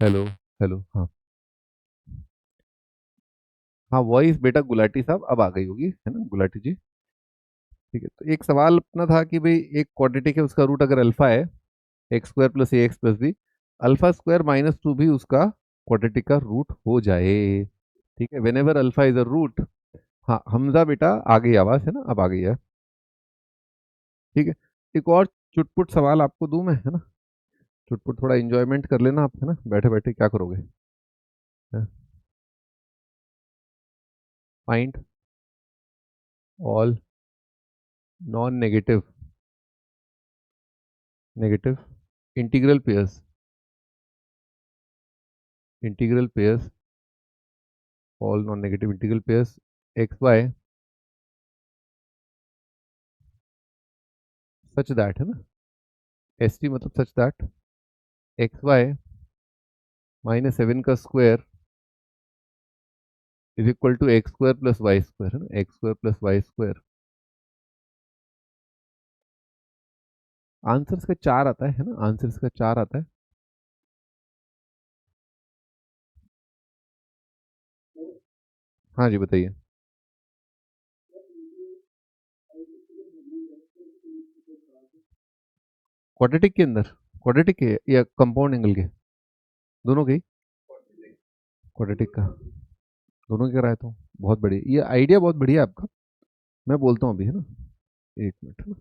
Hello. Hello, हाँ। हाँ, voice बेटा गुलाटी साहब अब आ गई होगी, है ना गुलाटी जी। ठीक है, तो एक सवाल अपना था कि भाई एक क्वाड्रेटिक है, उसका रूट अगर अल्फा है, x square plus a x plus b, alpha square minus two भी उसका क्वाड्रेटिक का रूट हो जाए। ठीक है, whenever alpha is a root. हाँ हमजा बेटा आ गई आवाज, है ना, अब आ गई है। ठीक है, एक और चुटपुट सवाल आपको दूं मैं, है ना। चुटपुट थोड़ा इंजॉयमेंट कर लेना आप, है ना, बैठे बैठे क्या करोगे। Find all non negative negative integral pairs, integral pairs, all non negative integral pairs x y such that, है ना, एस टी मतलब such that x y minus seven का square is equal to x square plus y square, है ना, x square plus y square. Answer इसका चार आता है ना, आंसर इसका चार आता है। हाँ जी बताइए। क्वाड्रेटिक के अंदर, क्वाड्रेटिक के या कंपाउंड एंगल के, दोनों के क्वाड्रेटिक का, दोनों के कराया तो बहुत बढ़िया, ये आइडिया बहुत बढ़िया है आपका। मैं बोलता हूँ अभी, है ना, एक मिनट, है ना।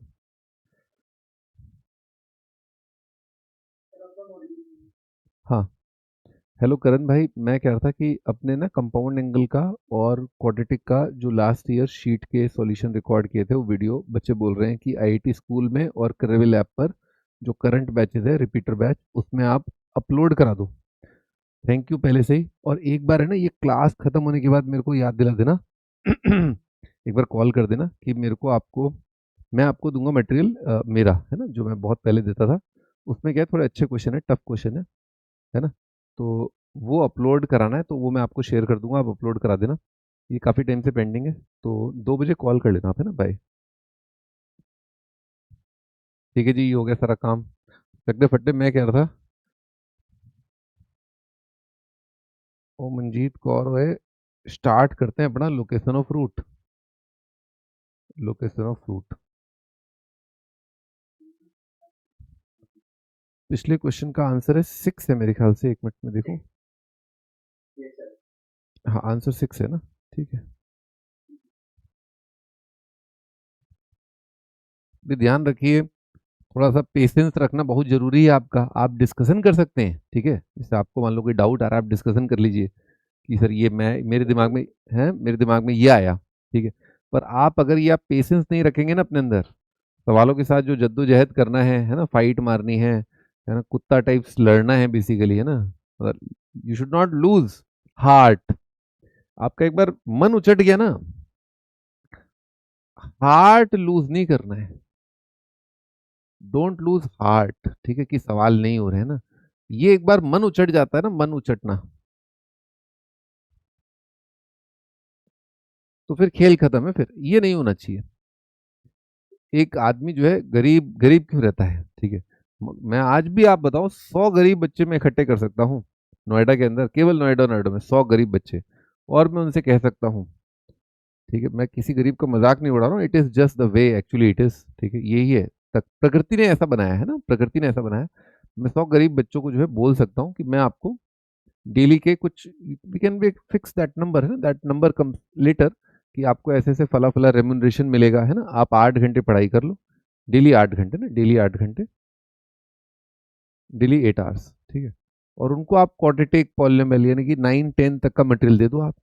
हाँ, हेलो करण भाई, मैं कह रहा था कि अपने ना कंपाउंड एंगल का और क्वाड्रेटिक का जो लास्ट ईयर शीट के सॉल्यूशन रिकॉर्ड किए थे, वो वीडियो बच्चे बोल रहे हैं कि आईआईटी स्कूल में और करेविल ऐप पर जो करंट बैचेज है, रिपीटर बैच, उसमें आप अपलोड करा दो। थैंक यू पहले से ही। और एक बार है ना, ये क्लास खत्म होने के बाद मेरे को याद दिला देना। एक बार कॉल कर देना कि मेरे को, आपको, मैं आपको दूंगा मटेरियल मेरा, है ना, जो मैं बहुत पहले देता था। उसमें क्या है, थोड़े अच्छे क्वेश्चन है, टफ क्वेश्चन है ना। तो वो अपलोड कराना है, तो वो मैं आपको शेयर कर दूंगा, आप अपलोड करा देना। ये काफ़ी टाइम से पेंडिंग है, तो 2 बजे कॉल कर लेना आप, है ना, बाय। ठीक है जी, ये हो गया सारा काम। चकदे फट्टे मैं कह रहा था, ओ मंजीत कौर है, स्टार्ट करते हैं अपना location of root. Location of root, पिछले क्वेश्चन का आंसर है 6 है मेरे ख्याल से, एक मिनट में देखो। हाँ आंसर 6 है ना, ठीक है। भी ध्यान रखिए, थोड़ा सा पेशेंस रखना बहुत जरूरी है आपका। आप डिस्कशन कर सकते हैं, ठीक है, जैसे आपको मान लो कोई डाउट आ रहा है, आप डिस्कशन कर लीजिए कि सर ये मैं, मेरे दिमाग में है, मेरे दिमाग में ये आया, ठीक है। पर आप अगर ये आप पेशेंस नहीं रखेंगे ना अपने अंदर, सवालों के साथ जो जद्दोजहद करना है ना, फाइट मारनी है ना, कुत्ता टाइप्स लड़ना है बेसिकली, है ना, you should not lose heart. आपका एक बार मन उचट गया ना, हार्ट लूज नहीं करना है। डोंट लूज हार्ट, ठीक है, कि सवाल नहीं हो रहे हैं ना, ये एक बार मन उचट जाता है ना, मन उचटना, तो फिर खेल खत्म है, फिर ये नहीं होना चाहिए। एक आदमी जो है गरीब गरीब क्यों रहता है, ठीक है। मैं आज भी, आप बताओ, 100 गरीब बच्चे मैं इकट्ठे कर सकता हूँ नोएडा के अंदर, केवल नोएडा, नोएडा में 100 गरीब बच्चे, और मैं उनसे कह सकता हूँ, ठीक है, मैं किसी गरीब का मजाक नहीं उड़ा रहा हूँ, it is just the way actually it is, ठीक है, यही है। प्रकृति ने ऐसा बनाया है ना, प्रकृति ने ऐसा बनाया है। मैं 100 गरीब बच्चों को जो है बोल सकता हूँ कि मैं आपको डेली के कुछ, we can be fix that number, है ना, दैट नंबर कम्स लेटर, कि आपको ऐसे ऐसे फला फला रेमुनरेशन मिलेगा, है ना, आप 8 घंटे पढ़ाई कर लो, डेली 8 घंटे ना, डेली 8 घंटे, डेली 8 आवर्स, ठीक है। और उनको आप क्वाड्रेटिक पॉलिनोमियल यानी कि 9 10 तक का मटेरियल दे दो आप,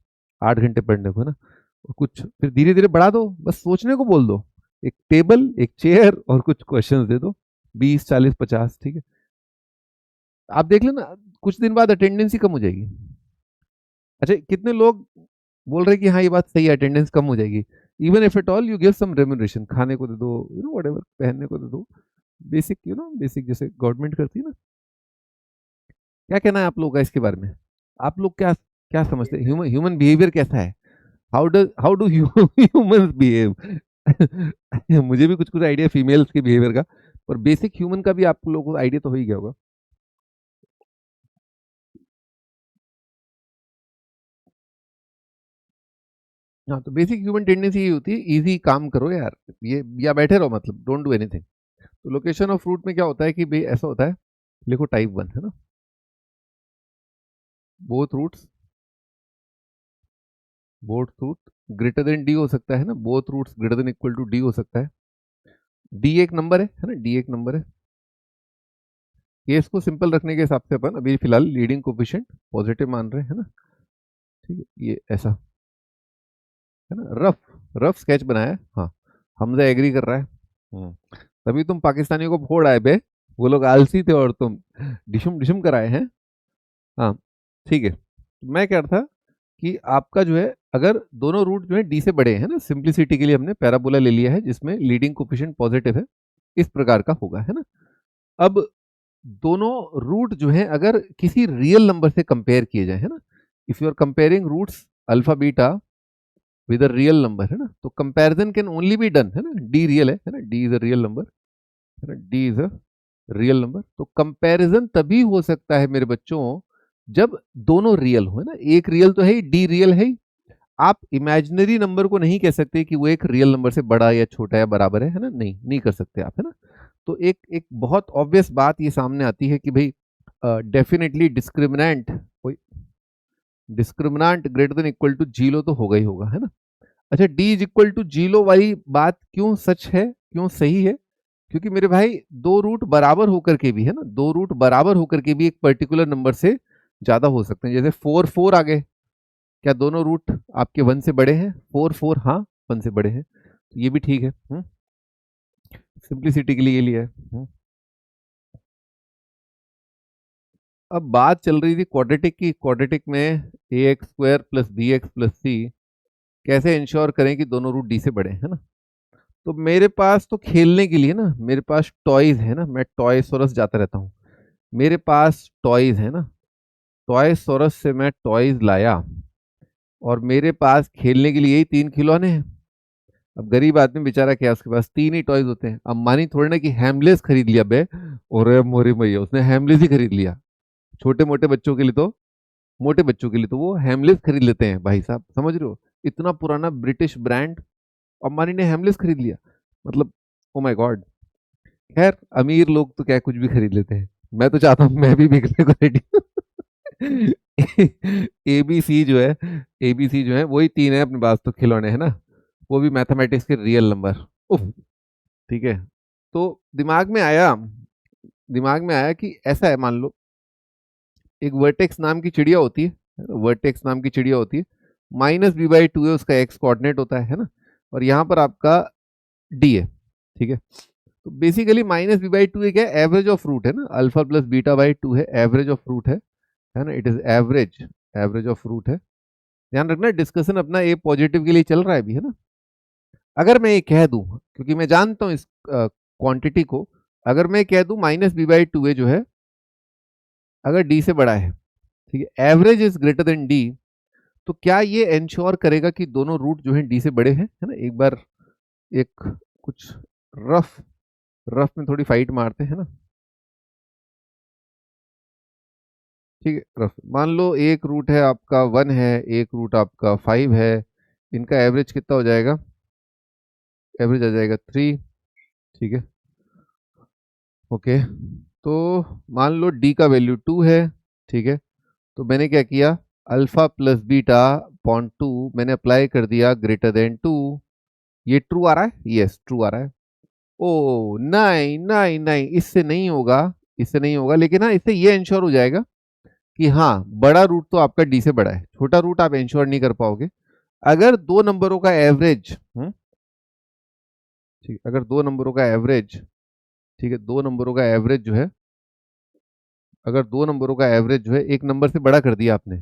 8 घंटे पढ़ने को, है ना। और कुछ फिर धीरे धीरे बढ़ा दो, बस सोचने को बोल दो, एक टेबल, एक चेयर और कुछ क्वेश्चंस दे दो, 20 40 50, ठीक है। आप देख लेना, कुछ दिन बाद अटेंडेंस ही कम हो जाएगी। अच्छा, कितने लोग बोल रहे हैं कि हाँ ये बात सही है, अटेंडेंस कम हो जाएगी। Even if at all you give some remuneration, खाने को दे दो, यू नो व्हाटएवर, पहनने को दे दो, बेसिक, यू नो, बेसिक जैसे गवर्नमेंट करती है ना। क्या कहना है आप लोगों का इसके बारे में, आप लोग क्या क्या समझते हैं, ह्यूमन ह्यूमन बिहेवियर कैसा है, हाउ डू ह्यूमंस बिहेव। मुझे भी कुछ कुछ आइडिया फीमेल्स के बिहेवियर का, पर बेसिक ह्यूमन का भी आप लोगों को आइडिया तो हो ही गया होगा। हाँ, तो बेसिक ह्यूमन टेंडेंसी ये होती है, इजी काम करो यार, ये या बैठे रहो, मतलब डोंट डू एनीथिंग। तो लोकेशन ऑफ रूट में क्या होता है कि भाई ऐसा होता है, लिखो टाइप 1 है ना, both roots, both root greater than D हो सकता है ना, both roots greater than equal to D हो सकता है। डी एक नंबर है ना, डी एक नंबर है। ये इसको सिंपल रखने के हिसाब से अपन अभी फिलहाल लीडिंग कोफिशिएंट पॉजिटिव मान रहे हैं, है ना। ठीक है, ये ऐसा है ना, रफ रफ स्केच बनाया है। हाँ, हमजा एग्री कर रहा है। तभी तुम पाकिस्तानियों को फोड़ आए बे, वो लोग आलसी थे और तुम डिशुम डिशुम कराए हैं। हाँ, ठीक है, तो मैं कह रहा था कि आपका जो है, अगर दोनों रूट जो है डी से बड़े हैं ना, सिंप्लिसिटी के लिए हमने पैराबोला ले लिया है जिसमें लीडिंग कोफिशिएंट पॉजिटिव है, इस प्रकार का होगा, है ना। अब दोनों रूट जो है अगर किसी रियल नंबर से कंपेयर किए जाए, है ना, if you are comparing roots alpha beta with a real number, है ना, तो comparison can only be done, है ना, डी रियल है ना, D is a real number, है ना, D is a real number. तो कंपैरिजन तभी हो सकता है मेरे बच्चों जब दोनों रियल हो, है ना, एक रियल तो है ही, डी रियल है ही। आप इमेजिनरी नंबर को नहीं कह सकते कि वो एक रियल नंबर से बड़ा या छोटा या बराबर है ना, नहीं नहीं कर सकते आप, है ना। तो एक एक बहुत ऑब्वियस बात ये सामने आती है कि भाई डेफिनेटली डिस्क्रिमिनेंट, कोई discriminant greater than equal to zero तो होगा ही होगा, है ना। अच्छा, D is equal to zero वाली बात क्यों सच है, क्यों सही है? क्योंकि मेरे भाई दो रूट बराबर होकर के भी, है ना, दो रूट बराबर होकर के भी एक पर्टिकुलर नंबर से ज्यादा हो सकते हैं। जैसे 4 4 आ गए, क्या दोनों रूट आपके 1 से बड़े हैं? 4 4 हाँ 1 से बड़े हैं, तो ये भी ठीक है। सिंप्लिसिटी के लिए ये लिया है। अब बात चल रही थी क्वाड्रेटिक की, क्वाड्रेटिक में a x square plus b x plus c कैसे इंश्योर करें कि दोनों रूट डी से बड़े हैं, है ना। तो मेरे पास तो खेलने के लिए ना, मेरे पास टॉयज है ना, मैं टॉय सोरस जाता रहता हूँ, मेरे पास टॉयज है ना, टॉय सोरस से मैं टॉयज लाया और मेरे पास खेलने के लिए यही 3 खिलौने हैं। अब गरीब आदमी बेचारा, क्या उसके पास 3 ही टॉयज होते हैं। अब मानी थोड़ी ना कि हैमलेस खरीद लिया बे, और मोरी मैया उसने हैमलेस ही खरीद लिया। छोटे मोटे बच्चों के लिए तो, मोटे बच्चों के लिए तो वो हैमलेस खरीद लेते हैं भाई साहब, समझ रहे हो, इतना पुराना ब्रिटिश ब्रांड, अंबानी ने हैमलेस खरीद लिया, मतलब ओ माय गॉड। खैर, अमीर लोग तो क्या कुछ भी खरीद लेते हैं, मैं तो चाहता हूँ मैं भी बिकने को रेडी एबीसी जो है, एबीसी जो है वही 3 है अपने पास तो खिलौने, है ना, वो भी मैथमेटिक्स के रियल नंबर। उफ, ठीक है। तो दिमाग में आया, दिमाग में आया कि ऐसा है, मान लो एक वर्टेक्स नाम की चिड़िया होती है, वर्टेक्स नाम की चिड़िया होती है, -b/2 है उसका एक्स कोऑर्डिनेट होता है ना, और यहाँ पर आपका डी है, ठीक है। तो बेसिकली -b/2 है क्या, एवरेज ऑफ रूट है ना, अल्फा प्लस बीटा बाई 2 है एवरेज ऑफ रूट है ना, it is average, average of root है। ध्यान रखना डिस्कशन अपना ए पॉजिटिव के लिए चल रहा है अभी, है ना। अगर मैं ये कह दूं, क्योंकि मैं जानता हूं इस क्वांटिटी को, अगर मैं कह दूं -b/2 है जो है, अगर डी से बड़ा है, ठीक है, average is greater than D, तो क्या ये इंश्योर करेगा कि दोनों रूट जो है डी से बड़े हैं, है ना। एक बार एक कुछ रफ, रफ में थोड़ी फाइट मारते हैं ना, ठीक है। रफ मान लो एक रूट है आपका 1 है, एक रूट आपका 5 है, इनका एवरेज कितना हो जाएगा, एवरेज आ जाएगा 3, ठीक है, ओके। तो मान लो डी का वैल्यू 2 है, ठीक है, तो मैंने क्या किया, अल्फा प्लस बीटा पॉइंट 2 मैंने अप्लाई कर दिया ग्रेटर देन 2। ये ट्रू आ रहा है, यस ट्रू आ रहा है। ओ नहीं नहीं नहीं, इससे नहीं होगा, इससे नहीं होगा, लेकिन हाँ इससे ये इंश्योर हो जाएगा कि हाँ बड़ा रूट तो आपका डी से बड़ा है, छोटा रूट आप इंश्योर नहीं कर पाओगे। अगर दो नंबरों का एवरेज, ठीक, अगर दो नंबरों का एवरेज, ठीक है, दो नंबरों का एवरेज जो है, अगर दो नंबरों का एवरेज जो है एक नंबर से बड़ा कर दिया आपने,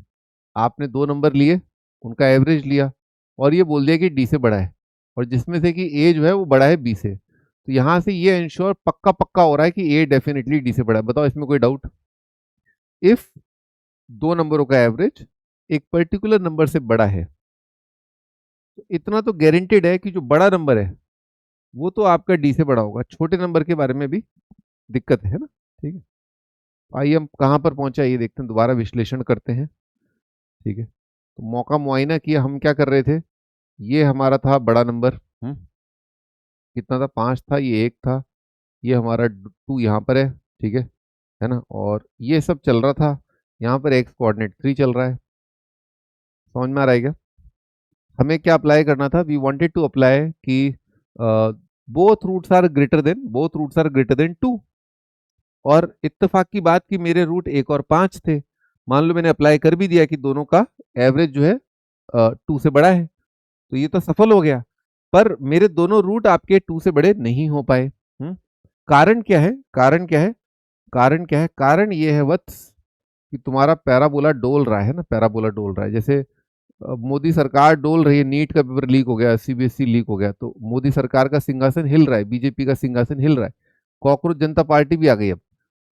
आपने दो नंबर लिए, उनका एवरेज लिया और ये बोल दिया कि डी से बड़ा है, और जिसमें से कि ए जो है वो बड़ा है बी से, तो यहां से ये इंश्योर पक्का पक्का हो रहा है कि ए डेफिनेटली डी से बड़ा है। बताओ इसमें कोई डाउट? इफ दो नंबरों का एवरेज एक पर्टिकुलर नंबर से बड़ा है, तो इतना तो गारंटेड है कि जो बड़ा नंबर है वो तो आपका डी से बड़ा होगा, छोटे नंबर के बारे में भी दिक्कत है ना, ठीक है। आइए हम कहाँ पर पहुंचा ये देखते हैं, दोबारा विश्लेषण करते हैं, ठीक है। तो मौका मुआयना किया, हम क्या कर रहे थे, ये हमारा था बड़ा नंबर, कितना था, 5 था, ये 1 था, ये हमारा 2 यहाँ पर है ना, और ये सब चल रहा था, यहाँ पर एक्स कोऑर्डिनेट 3 चल रहा है। समझ में आ रहा है क्या? हमें क्या अप्लाई करना था, वी वांटेड टू अप्लाई कि both roots are greater than 2, और इत्तेफाक की बात कि मेरे रूट 1 और 5 थे। मान लो मैंने अप्लाई कर भी दिया कि दोनों का एवरेज जो है 2 से बड़ा है, तो ये तो सफल हो गया। पर मेरे दोनों रूट आपके 2 से बड़े नहीं हो पाए। कारण क्या है, कारण क्या है, कारण क्या है, कारण ये है वत्स कि तुम्हारा पैराबोला डोल रहा है ना, पैराबोला डोल रहा है। जैसे मोदी सरकार डोल रही है, नीट का पेपर लीक हो गया, सीबीएसई लीक हो गया, तो मोदी सरकार का सिंहासन हिल रहा है, बीजेपी का सिंहासन हिल रहा है, कॉकरोच जनता पार्टी भी आ गई अब,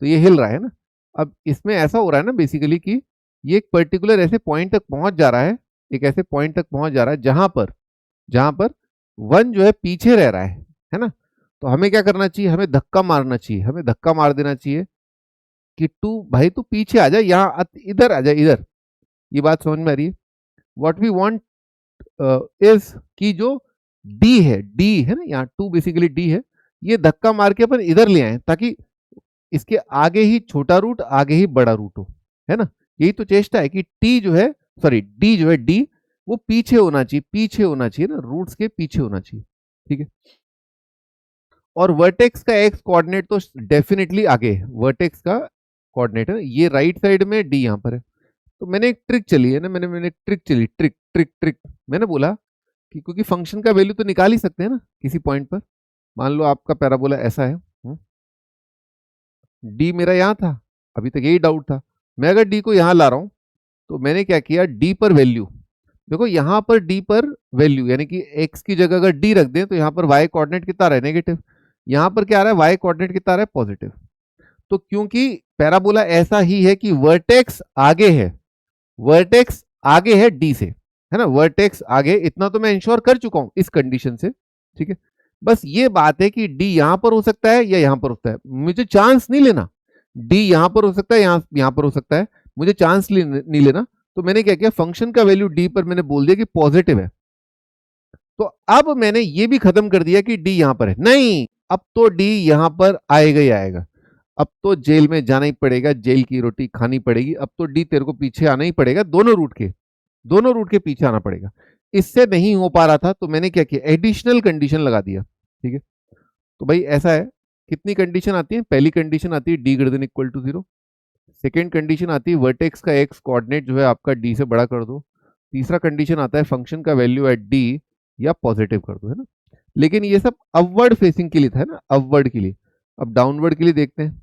तो ये हिल रहा है ना। अब इसमें ऐसा हो रहा है ना बेसिकली कि ये एक पर्टिकुलर ऐसे पॉइंट तक पहुंच जा रहा है, एक ऐसे पॉइंट तक पहुंच जा रहा है जहां पर वन जो है पीछे रह रहा है ना। तो हमें क्या करना चाहिए, हमें धक्का मारना चाहिए, हमें धक्का मार देना चाहिए कि टू भाई तू पीछे आ जा, यहाँ इधर आ जा, इधर। ये बात समझ में आ रही है? व्हाट वी वांट इज कि जो डी है ना, यहाँ टू बेसिकली डी है, ये धक्का मार के अपन इधर ले आए ताकि इसके आगे ही छोटा रूट, आगे ही बड़ा रूट हो, है ना। यही तो चेष्टा है कि टी जो है, सॉरी डी जो है, डी वो पीछे होना चाहिए, पीछे होना चाहिए ना, रूट्स के पीछे होना चाहिए, ठीक है। और वर्टेक्स का एक्स कोऑर्डिनेट तो डेफिनेटली आगे है, वर्टेक्स का कोऑर्डिनेट है ये राइट साइड में, डी यहाँ पर है। तो मैंने एक ट्रिक चली है ना, मैंने एक ट्रिक चली, ट्रिक ट्रिक ट्रिक मैंने बोला कि क्योंकि फंक्शन का वैल्यू तो निकाल ही सकते हैं ना किसी पॉइंट पर। मान लो आपका पैराबोला ऐसा है, डी मेरा यहाँ था, अभी तक यही डाउट था। मैं अगर डी को यहाँ ला रहा हूँ, तो मैंने क्या किया, डी पर वैल्यू देखो, यहाँ पर डी पर वैल्यू यानी कि एक्स की जगह अगर डी रख दें तो यहाँ पर वाई कोऑर्डिनेट कितना रहा है, नेगेटिव। यहाँ पर क्या आ रहा है, वाई कोऑर्डिनेट कितना आ रहा है, पॉजिटिव। तो क्योंकि पैराबोला ऐसा ही है कि वर्टेक्स आगे है, वर्टेक्स आगे है डी से, है ना, वर्टेक्स आगे, इतना तो मैं इंश्योर कर चुका हूं इस कंडीशन से, ठीक है। बस ये बात है कि डी यहां पर हो सकता है या यहां पर हो सकता है, मुझे चांस नहीं लेना। डी यहां पर हो सकता है, यहां पर हो सकता है, मुझे चांस नहीं लेना। तो मैंने क्या किया, फंक्शन का वैल्यू डी पर मैंने बोल दिया कि पॉजिटिव है। तो अब मैंने ये भी खत्म कर दिया कि डी यहां पर है, नहीं, अब तो डी यहां पर आएगा ही आएगा। अब तो जेल में जाना ही पड़ेगा, जेल की रोटी खानी पड़ेगी, अब तो डी तेरे को पीछे आना ही पड़ेगा, दोनों रूट के पीछे आना पड़ेगा। इससे नहीं हो पा रहा था तो मैंने क्या किया, एडिशनल कंडीशन लगा दिया, ठीक है। तो भाई ऐसा है, कितनी कंडीशन आती है, पहली कंडीशन आती है D greater than equal to 0, second condition आती है वर्टेक्स का एक्स कोऑर्डिनेट जो है आपका डी से बड़ा कर दो, तीसरा कंडीशन आता है फंक्शन का वैल्यू एट डी या पॉजिटिव कर दो, है ना। लेकिन ये सब अपवर्ड फेसिंग के लिए था, है ना, अपवर्ड के लिए। अब डाउनवर्ड के लिए देखते हैं,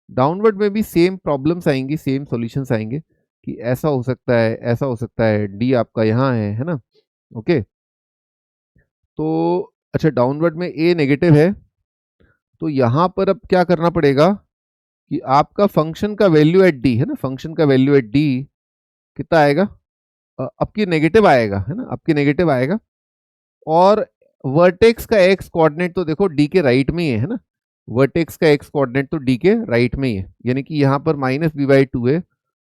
डाउनवर्ड में भी सेम प्रॉब्लम्स आएंगी, सेम सॉल्यूशंस आएंगे कि ऐसा हो सकता है, ऐसा हो सकता है, डी आपका यहाँ है ना, ओके। तो अच्छा, डाउनवर्ड में ए नेगेटिव है, तो यहाँ पर अब क्या करना पड़ेगा कि आपका फंक्शन का वैल्यू एट डी है ना, फंक्शन का वैल्यू एट डी कितना आएगा, आपकी नेगेटिव आएगा, है ना, आपकी नेगेटिव आएगा। और वर्टेक्स का एक्स कोऑर्डिनेट तो देखो डी के राइट में ही है ना, वर्टेक्स का एक्स कोऑर्डिनेट तो डी के राइट में ही है, यानी कि यहाँ पर -b/2 है,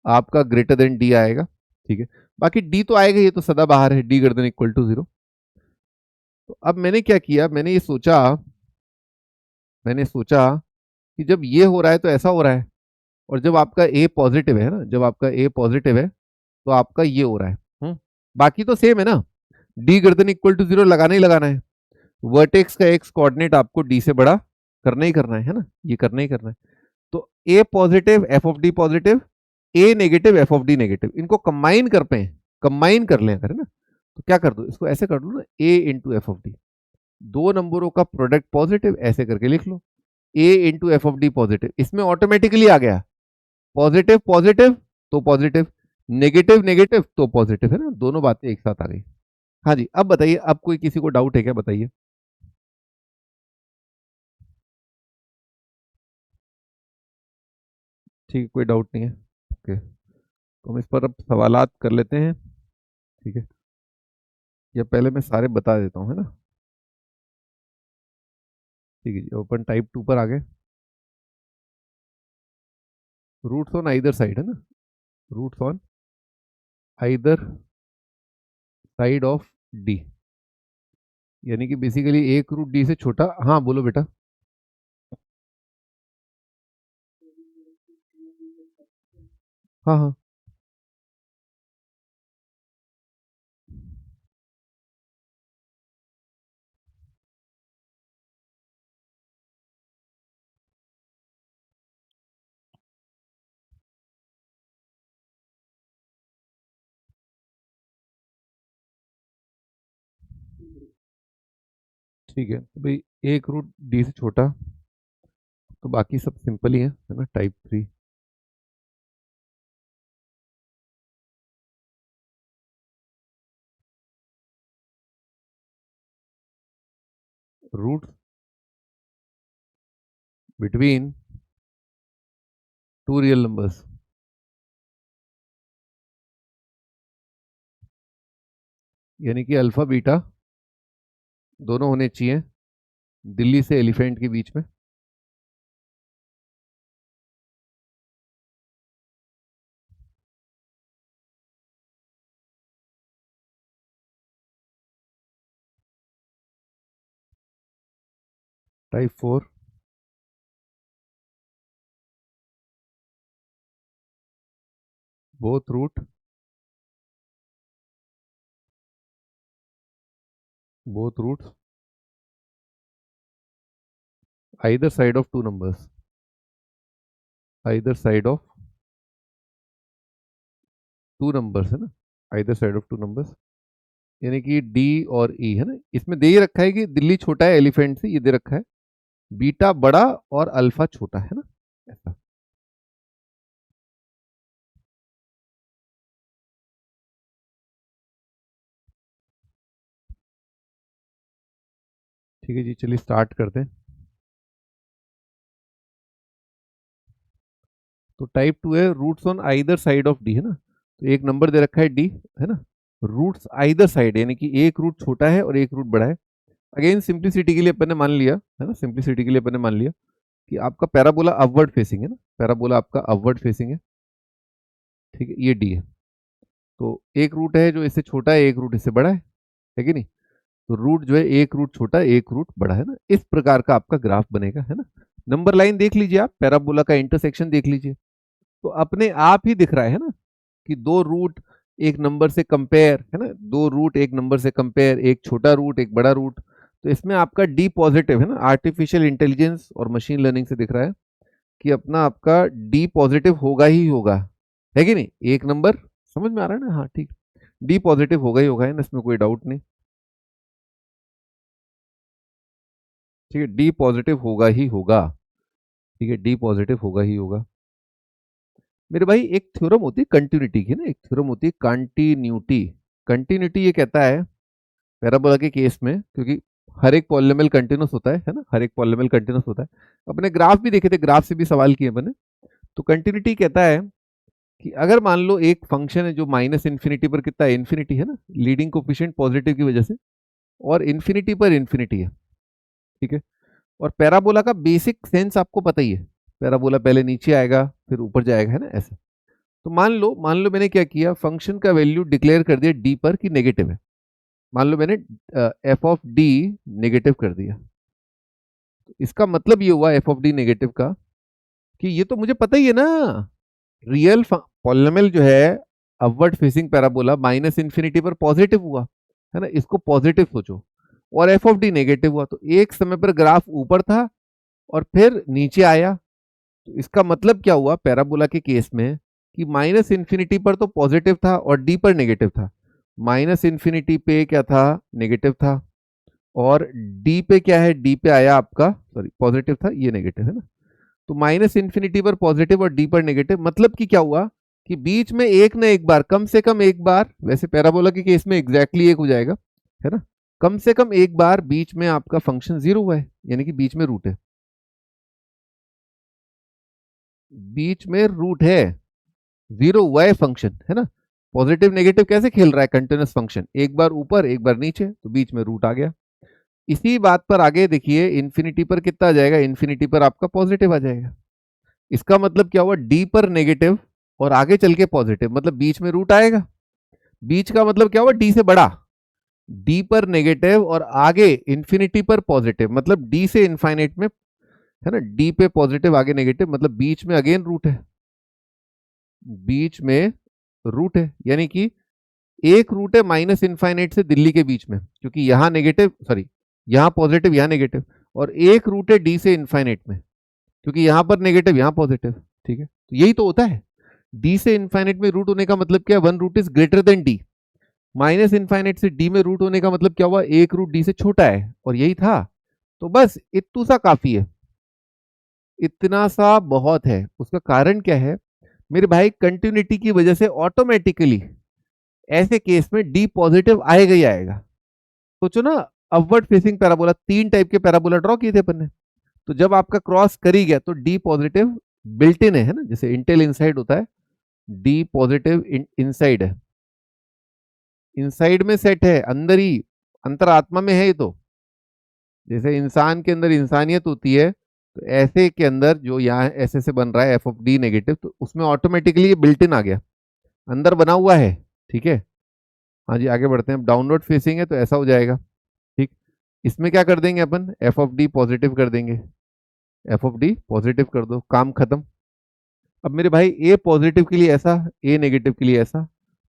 आपका ग्रेटर देन डी आएगा, ठीक है। बाकी डी तो आएगा, ये तो सदा बाहर है, D greater than equal to 0। तो अब मैंने क्या किया, मैंने सोचा कि जब ये हो रहा है तो ऐसा हो रहा है, और जब आपका ए पॉजिटिव है ना, जब आपका ए पॉजिटिव है तो आपका ये हो रहा है। बाकी तो सेम है ना, D greater than equal to 0 लगाना ही लगाना है, वर्टेक्स का एक्स कोऑर्डिनेट आपको डी से बड़ा करना ही करना है ना, ये करना ही करना है। तो a positive f of d positive, a negative f of d negative, इनको कंबाइन कर पे, कंबाइन कर लें अगर, है ना, तो क्या कर दो, इसको ऐसे कर लो ना, a into f of d, दो नंबरों का प्रोडक्ट पॉजिटिव, ऐसे करके लिख लो, a into f of d positive, इसमें ऑटोमेटिकली आ गया पॉजिटिव पॉजिटिव तो पॉजिटिव, नेगेटिव नेगेटिव तो पॉजिटिव, है ना, दोनों बातें एक साथ आ गई। हाँ जी, अब बताइए, अब कोई किसी को डाउट है क्या, बताइए। ठीक है, कोई डाउट नहीं है, ओके। तो हम इस पर अब सवालात कर लेते हैं, ठीक है। या पहले मैं सारे बता देता हूँ, है ना, ठीक है जी। ओपन टाइप 2 पर आ गए, रूट्स ऑन आइदर साइड, है ना, roots on either side of D, यानी कि बेसिकली एक रूट डी से छोटा। हाँ बोलो बेटा। हाँ हाँ ठीक है, तो भाई एक रूट डी से छोटा, तो बाकी सब सिंपल ही है ना, type 3। Root between two real numbers, यानी कि अल्फा बीटा दोनों होने चाहिए दिल्ली से एलिफेंट के बीच में। Type 4 both root both roots either side of two numbers, either side of two numbers है ना, either side of two numbers, यानी कि डी और ई है ना। इसमें दे ही रखा है कि दिल्ली छोटा है एलिफेंट से, ये दे रखा है बीटा बड़ा और अल्फा छोटा है ना, ऐसा। ठीक है जी, चलिए स्टार्ट करते हैं। तो टाइप 2 है roots on either side of D है ना, तो एक नंबर दे रखा है डी है ना, रूट्स आइदर साइड यानी कि एक रूट छोटा है और एक रूट बड़ा है। अगेन सिंप्लिसिटी के लिए अपन ने मान लिया है ना, सिंप्लिसिटी के लिए अपन ने मान लिया कि आपका पैराबोला अपवर्ड फेसिंग है ना, पैराबोला आपका अपवर्ड फेसिंग है। ठीक है, ये डी है। तो एक रूट है जो इससे छोटा है, एक रूट इससे बड़ा है कि नहीं। तो रूट जो है एक रूट छोटा है एक रूट बड़ा है ना, इस प्रकार का आपका ग्राफ बनेगा है ना। नंबर लाइन देख लीजिए आप, पैराबोला का इंटरसेक्शन देख लीजिए, तो अपने आप ही दिख रहा है ना कि दो रूट एक नंबर से कंपेयर है ना, दो रूट एक नंबर से कंपेयर, एक छोटा रूट एक बड़ा रूट। तो इसमें आपका डी पॉजिटिव है ना, आर्टिफिशियल इंटेलिजेंस और मशीन लर्निंग से दिख रहा है कि अपना आपका डी पॉजिटिव होगा ही होगा, है कि नहीं। एक नंबर समझ में आ रहा है ना, हाँ ठीक, डी पॉजिटिव होगा ही होगा है ना, इसमें कोई डाउट नहीं। ठीक है, डी पॉजिटिव होगा ही होगा। ठीक है, डी पॉजिटिव होगा ही होगा। मेरे भाई एक थ्योरम होती है कंटिन्यूटी की ना, एक थ्योरम होती है कंटिन्यूटी। कंटिन्यूटी ये कहता है पैराबोला के केस में, क्योंकि हर एक पॉलिनोमियल कंटिन्यूस होता है ना, हर एक पॉलिनोमियल कंटिन्यूस होता है। अपने ग्राफ भी देखे थे, ग्राफ से भी सवाल किए मैंने। तो कंटिन्यूटी कहता है कि अगर मान लो एक फंक्शन है जो माइनस इन्फिनिटी पर कितना है, इन्फिनिटी है ना, लीडिंग कोफिशिएंट पॉजिटिव की वजह से, और इन्फिनिटी पर इन्फिनिटी है। ठीक है, और पैराबोला का बेसिक सेंस आपको पता ही है, पैराबोला पहले नीचे आएगा फिर ऊपर जाएगा है ना, ऐसा। तो मान लो मैंने क्या किया, फंक्शन का वैल्यू डिक्लेयर कर दिया डी पर कि नेगेटिव है। मान लो मैंने एफ ऑफ डी नेगेटिव कर दिया, तो इसका मतलब ये हुआ एफ ऑफ डी नेगेटिव का कि ये तो मुझे पता ही है ना, रियल पॉलिनोमियल जो है upward facing parabola minus infinity पर पॉजिटिव हुआ है ना, इसको पॉजिटिव सोचो, और एफ ऑफ डी नेगेटिव हुआ, तो एक समय पर ग्राफ ऊपर था और फिर नीचे आया। तो इसका मतलब क्या हुआ पैराबोला के केस में कि माइनस इन्फिनिटी पर तो पॉजिटिव था और डी पर नेगेटिव था, माइनस इन्फिनिटी पे क्या था, नेगेटिव था, और डी पे क्या है, डी पे आया आपका, सॉरी पॉजिटिव था, ये नेगेटिव है ना। तो माइनस इन्फिनिटी पर पॉजिटिव और डी पर नेगेटिव, मतलब कि क्या हुआ कि बीच में एक ना एक बार, कम से कम एक बार, वैसे पैराबोला के केस में एग्जैक्टली एक हो जाएगा है ना, कम से कम एक बार बीच में आपका फंक्शन जीरो हुआ है, यानी कि बीच में रूट है, बीच में रूट है, जीरो हुआ है फंक्शन है ना। पॉजिटिव नेगेटिव कैसे खेल रहा है कंटिन्यूस फंक्शन, एक बार ऊपर एक बार नीचे, तो बीच में रूट आ गया। इसी बात पर आगे देखिए, इन्फिनिटी पर कितना आ जाएगा, इन्फिनिटी पर आपका पॉजिटिव आ जाएगा। इसका मतलब क्या हुआ, डी पर नेगेटिव और आगे चल के पॉजिटिव, मतलब बीच में रूट आएगा। बीच का मतलब क्या हुआ, डी से बड़ा, डी पर नेगेटिव और आगे इंफिनिटी पर पॉजिटिव, मतलब डी से इनफाइनाइट में, है ना, डी पे पॉजिटिव आगे नेगेटिव, मतलब बीच में अगेन रूट है, बीच में रूट है, यानी कि एक रूट है माइनस इनफाइनाइट से दिल्ली के बीच में, क्योंकि यहां नेगेटिव, सॉरी यहां पॉजिटिव यहां नेगेटिव, और एक रूट है डी से इनफाइनाइट में, क्योंकि यहां पर नेगेटिव यहां पॉजिटिव। ठीक है, तो यही तो होता है, डी से इनफाइनाइट में रूट होने का मतलब क्या, one root is greater than D, minus infinite से डी में रूट होने का मतलब क्या हुआ, एक रूट डी से छोटा है, और यही था। तो बस इतू सा काफी है, इतना सा बहुत है। उसका कारण क्या है मेरे भाई, कंटिन्यूटी की वजह से ऑटोमेटिकली ऐसे केस में डी पॉजिटिव आएगा ही आएगा। सोचो ना, अपवर्ड फेसिंग पैराबोला, तीन टाइप के पैराबोला ड्रॉ किए थे अपन ने, तो जब आपका क्रॉस कर ही गया तो डी पॉजिटिव बिल्ट इन है ना, जैसे इंटेल इनसाइड होता है, डी पॉजिटिव इनसाइड है, इनसाइड में सेट है, अंदर ही अंतरात्मा में है ये तो। जैसे इंसान के अंदर इंसानियत होती है, तो ऐसे के अंदर जो यहाँ ऐसे से बन रहा है एफ ऑफ डी नेगेटिव, तो उसमें ऑटोमेटिकली ये बिल्ट इन आ गया, अंदर बना हुआ है। ठीक है, हाँ जी आगे बढ़ते हैं। डाउनवर्ड फेसिंग है तो ऐसा हो जाएगा। ठीक, इसमें क्या कर देंगे अपन, एफ ऑफ डी पॉजिटिव कर देंगे, एफ ऑफ डी पॉजिटिव कर दो, काम खत्म। अब मेरे भाई ए पॉजिटिव के लिए ऐसा, ए नेगेटिव के लिए ऐसा,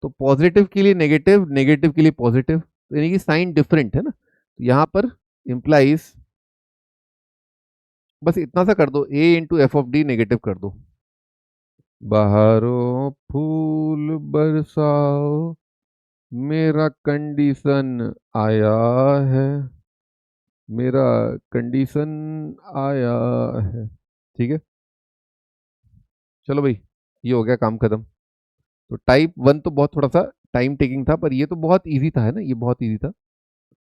तो पॉजिटिव के लिए नेगेटिव, नेगेटिव के लिए पॉजिटिव, तो यानी कि साइन डिफरेंट है ना, तो यहाँ पर इंप्लाइज, बस इतना सा कर दो, a into f of d negative कर दो। बहारों फूल बरसाओ, मेरा कंडीशन आया है, मेरा कंडीशन आया है। ठीक है, चलो भाई, ये हो गया काम खत्म। तो टाइप वन तो बहुत थोड़ा सा टाइम टेकिंग था, पर ये तो बहुत इजी था, है ना, ये बहुत इजी था।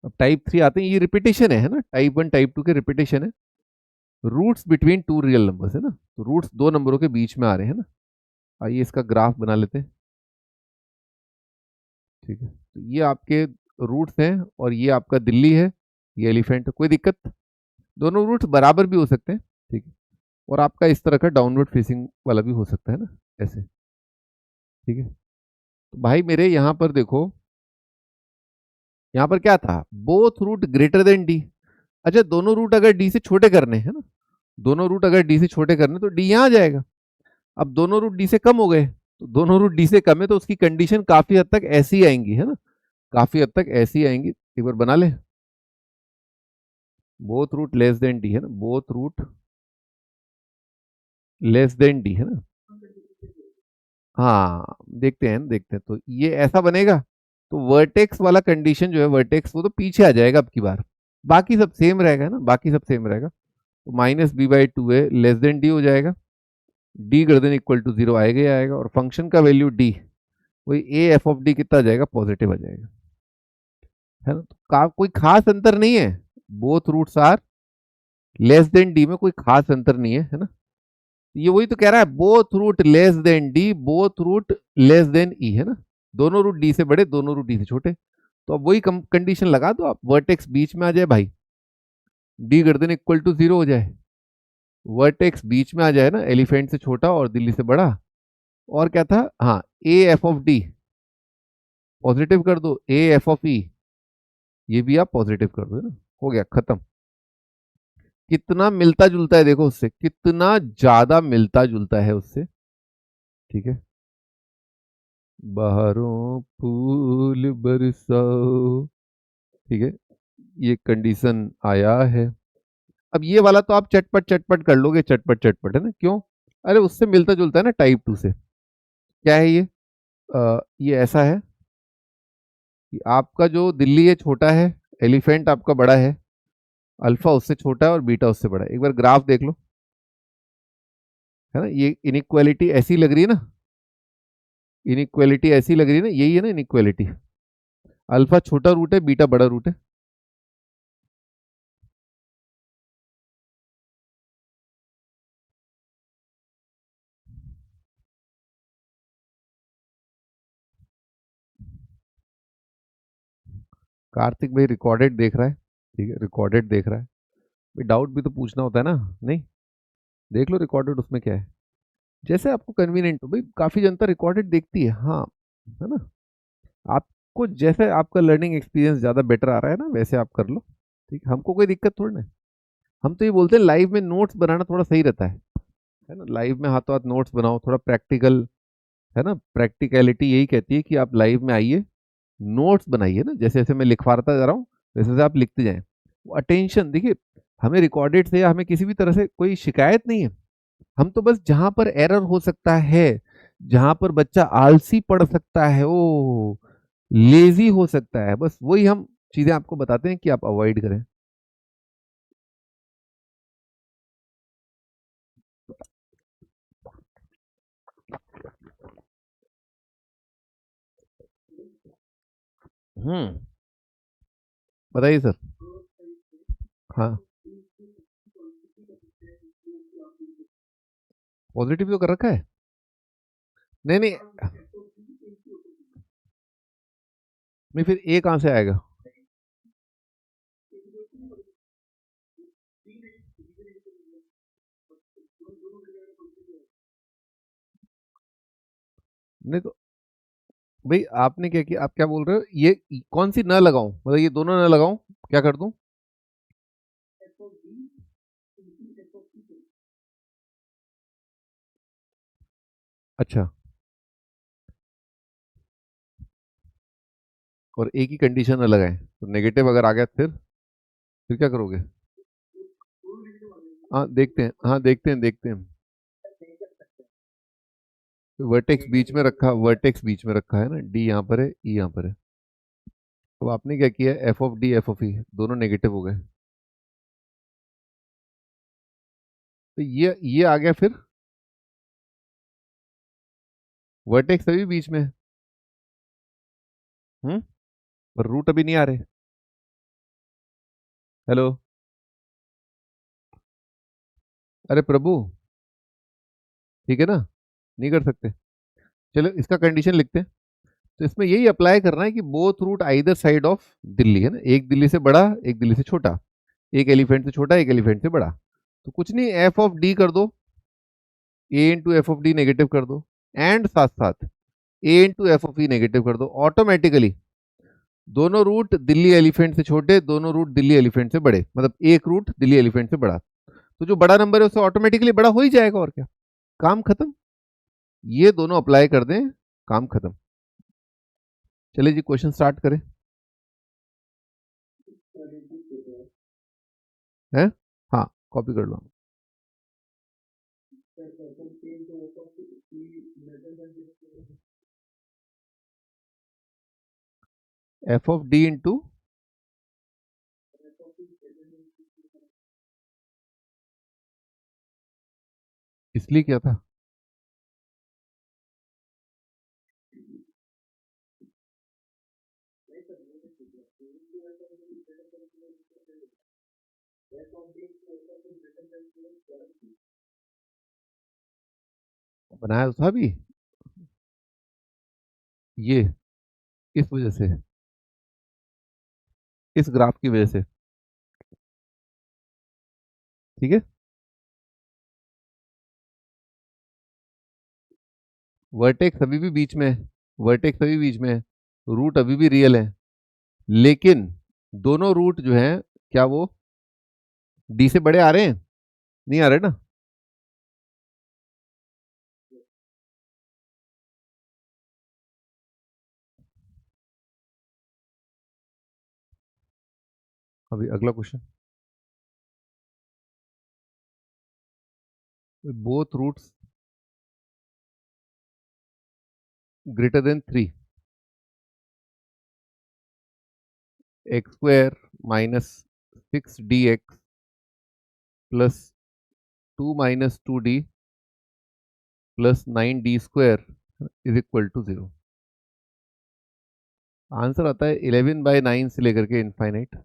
अब टाइप थ्री आते हैं, ये रिपीटेशन है ना, टाइप वन टाइप टू के रिपीटेशन है। Roots between two real numbers है ना, तो रूट्स दो नंबरों के बीच में आ रहे हैं ना। आइए इसका ग्राफ बना लेते हैं। ठीक है, तो ये आपके रूट्स हैं और ये आपका दिल्ली है, ये एलिफेंट है, कोई दिक्कत, दोनों रूट्स बराबर भी हो सकते हैं। ठीक है, और आपका इस तरह का डाउनवर्ड फेसिंग वाला भी हो सकता है ना, ऐसे। ठीक है, तो भाई मेरे यहाँ पर देखो, यहाँ पर क्या था, both root greater than D. अच्छा, दोनों रूट अगर डी से छोटे करने हैं ना, दोनों रूट अगर डी से छोटे करने तो डी यहाँ आ जाएगा। अब दोनों रूट डी से कम हो गए, तो दोनों रूट डी से कम है, तो उसकी कंडीशन काफी हद तक ऐसी आएंगी, है ना, काफी हद तक ऐसी आएंगी। एक बार बना ले, both root less than D है ना, both root less than D है ना। हाँ देखते हैं देखते हैं, तो ये ऐसा बनेगा, तो वर्टेक्स वाला कंडीशन जो है, वर्टेक्स वो तो पीछे आ जाएगा अब की बार, बाकी सब सेम रहेगा ना, बाकी सब सेम रहेगा। तो माइनस बी बाई टू है लेस देन डी हो जाएगा, D greater than equal to zero आएगा ही आएगा, और फंक्शन का वैल्यू डी, वही ए एफ ऑफ डी कितना आ जाएगा, पॉजिटिव आ जाएगा, है ना। तो कोई खास अंतर नहीं है, both roots are less than D में कोई खास अंतर नहीं है ना। ये वही तो कह रहा है, both root less than d, both root less than e, है ना, दोनों रूट डी से बड़े, दोनों रूट डी से छोटे। तो अब वही कंडीशन लगा दो आप, वर्टेक्स बीच में आ जाए भाई, D greater than equal to zero हो जाए, वर्टेक्स बीच में आ जाए ना, एलिफेंट से छोटा और दिल्ली से बड़ा। और क्या था, हाँ, A F of d positive कर दो, ए एफ ऑफ ई ये भी आप पॉजिटिव कर दो, है ना, हो गया खत्म। कितना मिलता जुलता है देखो उससे, कितना ज्यादा मिलता जुलता है उससे। ठीक है, बहारों फूल बरसाओ, ठीक है, ये कंडीशन आया है। अब ये वाला तो आप चटपट चटपट कर लोगे, चटपट चटपट, है ना, क्यों, अरे उससे मिलता जुलता है ना टाइप टू से। क्या है ये, ये ऐसा है कि आपका जो दिल्ली है छोटा है, एलिफेंट आपका बड़ा है, अल्फा उससे छोटा है और बीटा उससे बड़ा है। एक बार ग्राफ देख लो, है ना, ये इनइक्वालिटी ऐसी लग रही है ना, इनइक्वालिटी ऐसी लग रही है ना, यही है ना इनइक्वालिटी, अल्फा छोटा रूट है, बीटा बड़ा रूट है। कार्तिक भाई रिकॉर्डेड देख रहा है, ठीक है, रिकॉर्डेड देख रहा है भाई, डाउट भी तो पूछना होता है ना, नहीं, देख लो रिकॉर्डेड, उसमें क्या है, जैसे आपको कन्वीनियंट हो भाई, काफी जनता रिकॉर्डेड देखती है, हाँ, है ना। आप आपको जैसे आपका लर्निंग एक्सपीरियंस ज़्यादा बेटर आ रहा है ना वैसे आप कर लो, ठीक, हमको कोई दिक्कत थोड़ी ना है। हम तो ये बोलते हैं लाइव में नोट्स बनाना थोड़ा सही रहता है ना, लाइव में हाथों हाथ नोट्स बनाओ, थोड़ा प्रैक्टिकल, है ना, प्रैक्टिकलिटी यही कहती है कि आप लाइव में आइए, नोट्स बनाइए ना, जैसे जैसे मैं लिखवाता जा रहा हूँ वैसे वैसे आप लिखते जाएं। अटेंशन देखिए, हमें रिकॉर्डेड से या हमें किसी भी तरह से कोई शिकायत नहीं है, हम तो बस जहां पर एरर हो सकता है, जहां पर बच्चा आलसी पढ़ सकता है, ओ लेजी हो सकता है, बस वही हम चीजें आपको बताते हैं कि आप अवॉइड करें। हम्म, बताइए सर। हाँ, पॉजिटिव तो कर रखा है। नहीं नहीं नहीं, फिर ए कहाँ से आएगा? नहीं तो भाई आपने क्या किया, आप क्या बोल रहे हो, ये कौन सी न लगाऊं, मतलब ये दोनों न लगाऊं, क्या कर दूं? अच्छा, और एक ही कंडीशन न लगाएं तो नेगेटिव अगर आ गया फिर क्या करोगे? हाँ देखते हैं, हाँ देखते हैं। वर्टेक्स बीच में रखा, वर्टेक्स बीच में रखा है ना, डी यहाँ पर है, ई यहाँ पर है। तो आपने क्या किया, f of d f of e दोनों नेगेटिव हो गए, तो ये आ गया फिर, वर्टेक्स अभी बीच में है। पर रूट अभी नहीं आ रहे। हेलो, अरे प्रभु, ठीक है ना, नहीं कर सकते। चलो इसका कंडीशन लिखते हैं। तो इसमें यही अप्लाई करना है कि both root either side of Delhi, है ना, एक दिल्ली से बड़ा एक दिल्ली से छोटा, एक एलिफेंट से छोटा एक एलिफेंट से बड़ा। तो कुछ नहीं, एफ ऑफ डी कर दो, a into f of d negative कर दो, एंड साथ साथ a into f of e negative कर दो, ऑटोमेटिकली दोनों रूट दिल्ली एलिफेंट से छोटे, दोनों रूट दिल्ली एलिफेंट से बड़े, मतलब एक रूट दिल्ली एलिफेंट से बड़ा, तो जो बड़ा नंबर है उससे ऑटोमेटिकली बड़ा हो ही जाएगा, और क्या, काम खत्म। ये दोनों अप्लाई कर दें, काम खत्म। चलिए जी, क्वेश्चन स्टार्ट करें। है, हाँ, कॉपी कर लो। एफ ऑफ डी इंटू, इसलिए क्या था? बनाया तो था भी, ये इस वजह से, इस ग्राफ की वजह से, ठीक है। वर्टेक्स अभी भी बीच में है, वर्टेक्स अभी बीच में है, रूट अभी भी रियल है, लेकिन दोनों रूट जो हैं, क्या वो डी से बड़े आ रहे हैं? नहीं आ रहे ना। अभी अगला question, both roots greater than 3, X square minus 6 dx plus 2 - 2d plus 9 d² is equal to 0। Answer आता है 11/9 से लेकर के इनफाइनाइट।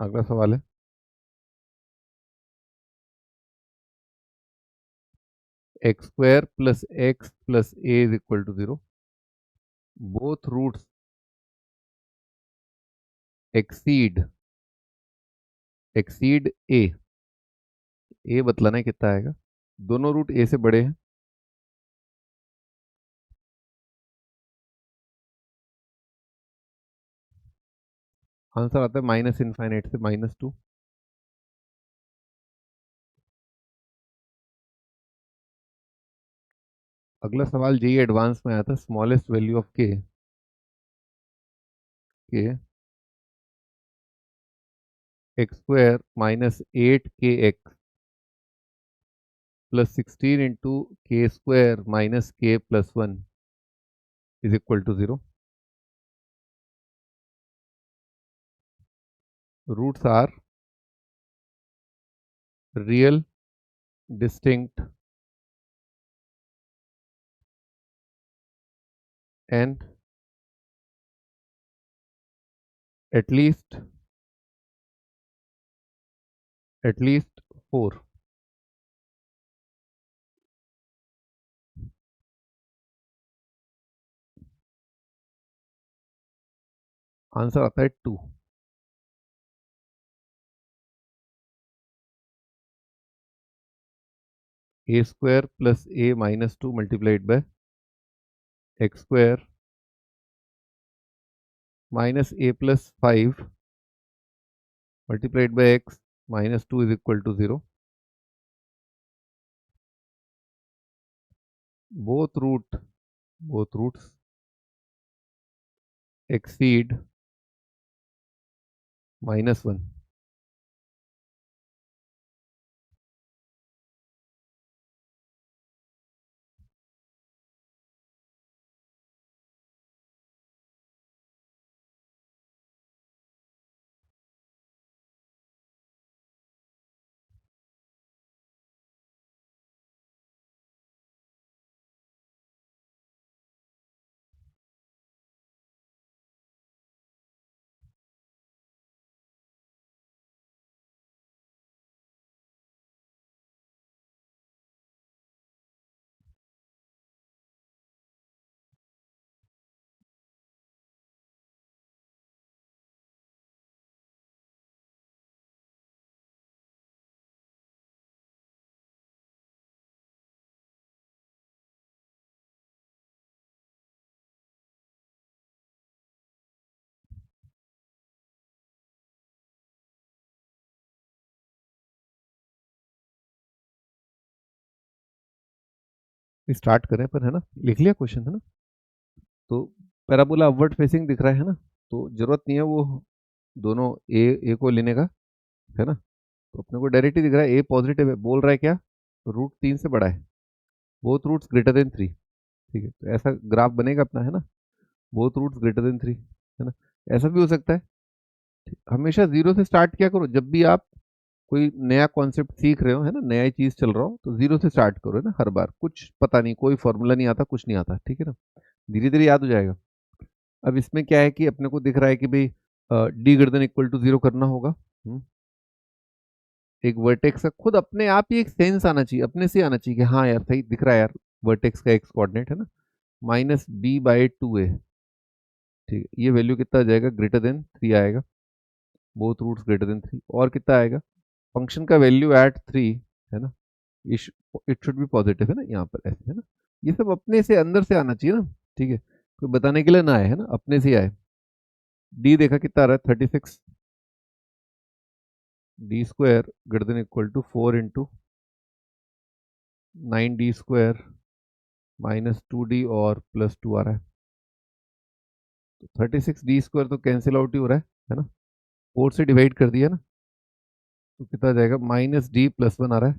अगला सवाल है, x square plus x plus a is equal to 0. Both roots exceed exceed a बतलाना है कितना आएगा. दोनों रूट ए से बड़े हैं. आंसर आता है माइनस इनफाइनाइट से -2. अगला सवाल जेई एडवांस में आया था. Smallest value of k x square minus 8 k x plus 16 into k square minus k plus 1 is equal to 0. Roots are real, distinct and at least 4. Answer आता है 2. A square plus a minus 2 multiplied by x square minus A plus 5 multiplied by x minus 2 is equal to 0. Both roots exceed -1. Start करें पर है ना. लिख लिया question है ना. तो पैराबोला अपवर्ड फेसिंग दिख रहा है ना. तो जरूरत नहीं है वो दोनों ए को लेने का, है ना. तो अपने को डायरेक्ट ही दिख रहा है ए पॉजिटिव है. बोल रहा है क्या, √3 से बड़ा है. Both roots greater than 3. ठीक है. तो ऐसा ग्राफ बनेगा अपना, है ना. बोथ रूट्स ग्रेटर देन 3, है ना. ऐसा भी हो सकता है. हमेशा जीरो से स्टार्ट किया करो जब भी आप कोई नया कॉन्सेप्ट सीख रहे हो, है ना. नया ही चीज चल रहा हो तो जीरो से स्टार्ट करो, है ना. हर बार कुछ पता नहीं, कोई फॉर्मूला नहीं आता, कुछ नहीं आता. ठीक है ना. धीरे धीरे याद हो जाएगा. अब इसमें क्या है कि अपने को दिख रहा है कि भाई D greater than equal to 0 करना होगा. एक वर्टेक्स का खुद अपने आप ही एक सेंस आना चाहिए, अपने से आना चाहिए कि हाँ यार सही दिख रहा है यार. वर्टेक्स का एक्स कोऑर्डिनेट है ना -b/2a. ठीक है. ये वैल्यू कितना आ जाएगा, ग्रेटर देन 3 आएगा. Both roots greater than 3. और कितना आएगा, फंक्शन का वैल्यू एट 3, है ना. इट शुड बी पॉजिटिव, है ना. यहाँ पर ऐसे, है ना. ये सब अपने से अंदर से आना चाहिए ना. ठीक है. कोई बताने के लिए ना आए, है ना, अपने से ही आए. डी देखा कितना आ रहा है, 36. D square greater than equal to 4 into 9d² -2d और +2 आ रहा है. तो 36d² तो कैंसिल आउट ही हो रहा है ना. 4 से डिवाइड कर दिया ना. तो कितना आ जाएगा, -d+1 आ रहा है.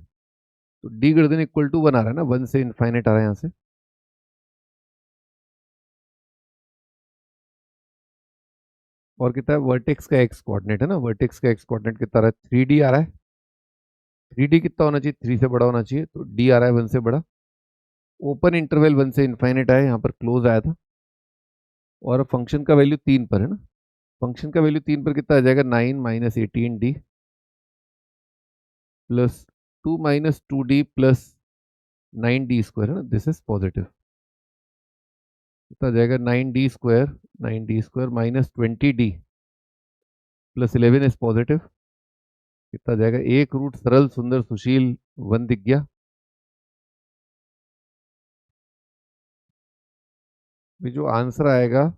तो D greater than equal to 1 आ रहा है ना. 1 से इनफाइनाइट आ रहा है यहाँ से. और कितना है, वर्टेक्स का एक्स कोऑर्डिनेट है ना. वर्टेक्स का एक्स कोऑर्डिनेट कितना आ रहा है, 3d आ रहा है. 3d कितना होना चाहिए, 3 से बड़ा होना चाहिए. तो d आ रहा है 1 से बड़ा. ओपन इंटरवल 1 से इनफाइनाइट आया, यहाँ पर क्लोज आया था. और फंक्शन का वैल्यू 3 पर है ना. फंक्शन का वैल्यू 3 पर कितना आ जाएगा, 9 - 18d +2 - 2d 9d² है ना, दिस इज पॉजिटिव। कितना जाएगा 9d² minus 20d plus 11 is positive. कितना जाएगा, एक रूट सरल सुंदर सुशील 1 दिख गया। ये जो आंसर आएगा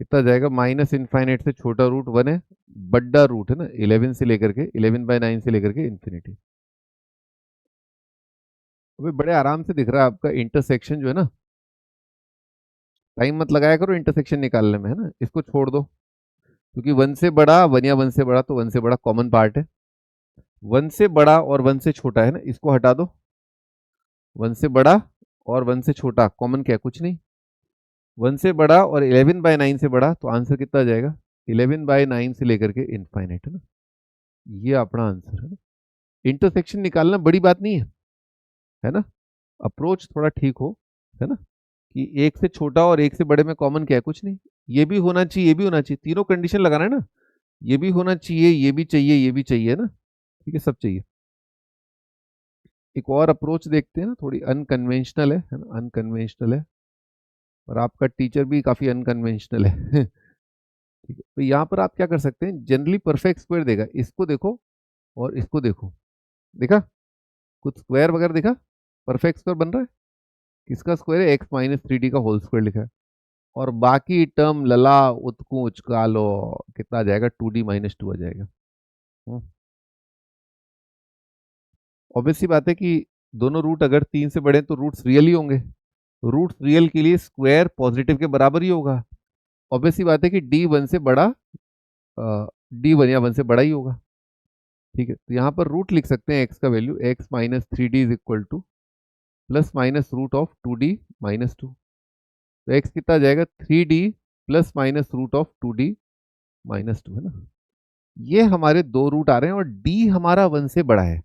कितना जाएगा, माइनस इनफाइनाइट से छोटा रूट 1 है, बड़ा रूट है ना 11 से लेकर के 11/9 से लेकर के इन्फिनिटी। अभी बड़े आराम से दिख रहा है आपका इंटरसेक्शन जो है ना, टाइम मत लगाया करो इंटरसेक्शन निकालने में, है ना, इसको छोड़ दो, क्योंकि 1 से बड़ा 1 या 1 से बड़ा, तो 1 से बड़ा कॉमन पार्ट है। 1 से बड़ा और 1 से छोटा है ना, इसको हटा दो। 1 से बड़ा और 1 से छोटा कॉमन क्या है, कुछ नहीं। 1 से बड़ा और 11/9 से बड़ा, तो आंसर कितना आ जाएगा, 11/9 से लेकर के इनफाइनाइट, है ना। ये अपना आंसर है ना। इंटरसेक्शन निकालना बड़ी बात नहीं है ना। अप्रोच थोड़ा ठीक हो, है ना, कि एक से छोटा और एक से बड़े में कॉमन क्या है, कुछ नहीं। ये भी होना चाहिए, ये भी होना चाहिए, तीनों कंडीशन लगाना है ना। ये भी होना चाहिए, ये भी चाहिए, ये भी चाहिए ना, ठीक है, सब चाहिए। एक और अप्रोच देखते हैं ना, थोड़ी अनकन्वेंशनल है ना, अनकन्वेंशनल है। और आपका टीचर भी काफी अनकन्वेंशनल है ठीक है, तो यहाँ पर आप क्या कर सकते हैं, जनरली परफेक्ट स्क्वायर देगा, इसको देखो और इसको देखो, देखा कुछ स्क्वायर वगैरह देखा, परफेक्ट स्क्वायर बन रहा है। किसका स्क्वायर है, x-3d का होल स्क्वायर लिखा है। और बाकी टर्म लला उत्कू उचकालो, कितना आ जाएगा, 2d-2 आ जाएगा। ऑब्वियस सी बात है कि दोनों रूट अगर 3 से बड़े हैं तो रूट्स रियल ही होंगे। रूट्स रियल के लिए स्क्वायर पॉजिटिव के बराबर ही होगा। ऑब्वियस सी बात है कि d1 से बड़ा, d1 या 1 से बड़ा ही होगा। ठीक है, तो यहाँ पर रूट लिख सकते हैं x का value x-3d is equal to plus minus root of 2d-2। तो x कितना आ जाएगा, 3d plus minus root of 2d-2, है ना। ये हमारे दो रूट आ रहे हैं और d हमारा 1 से बड़ा है,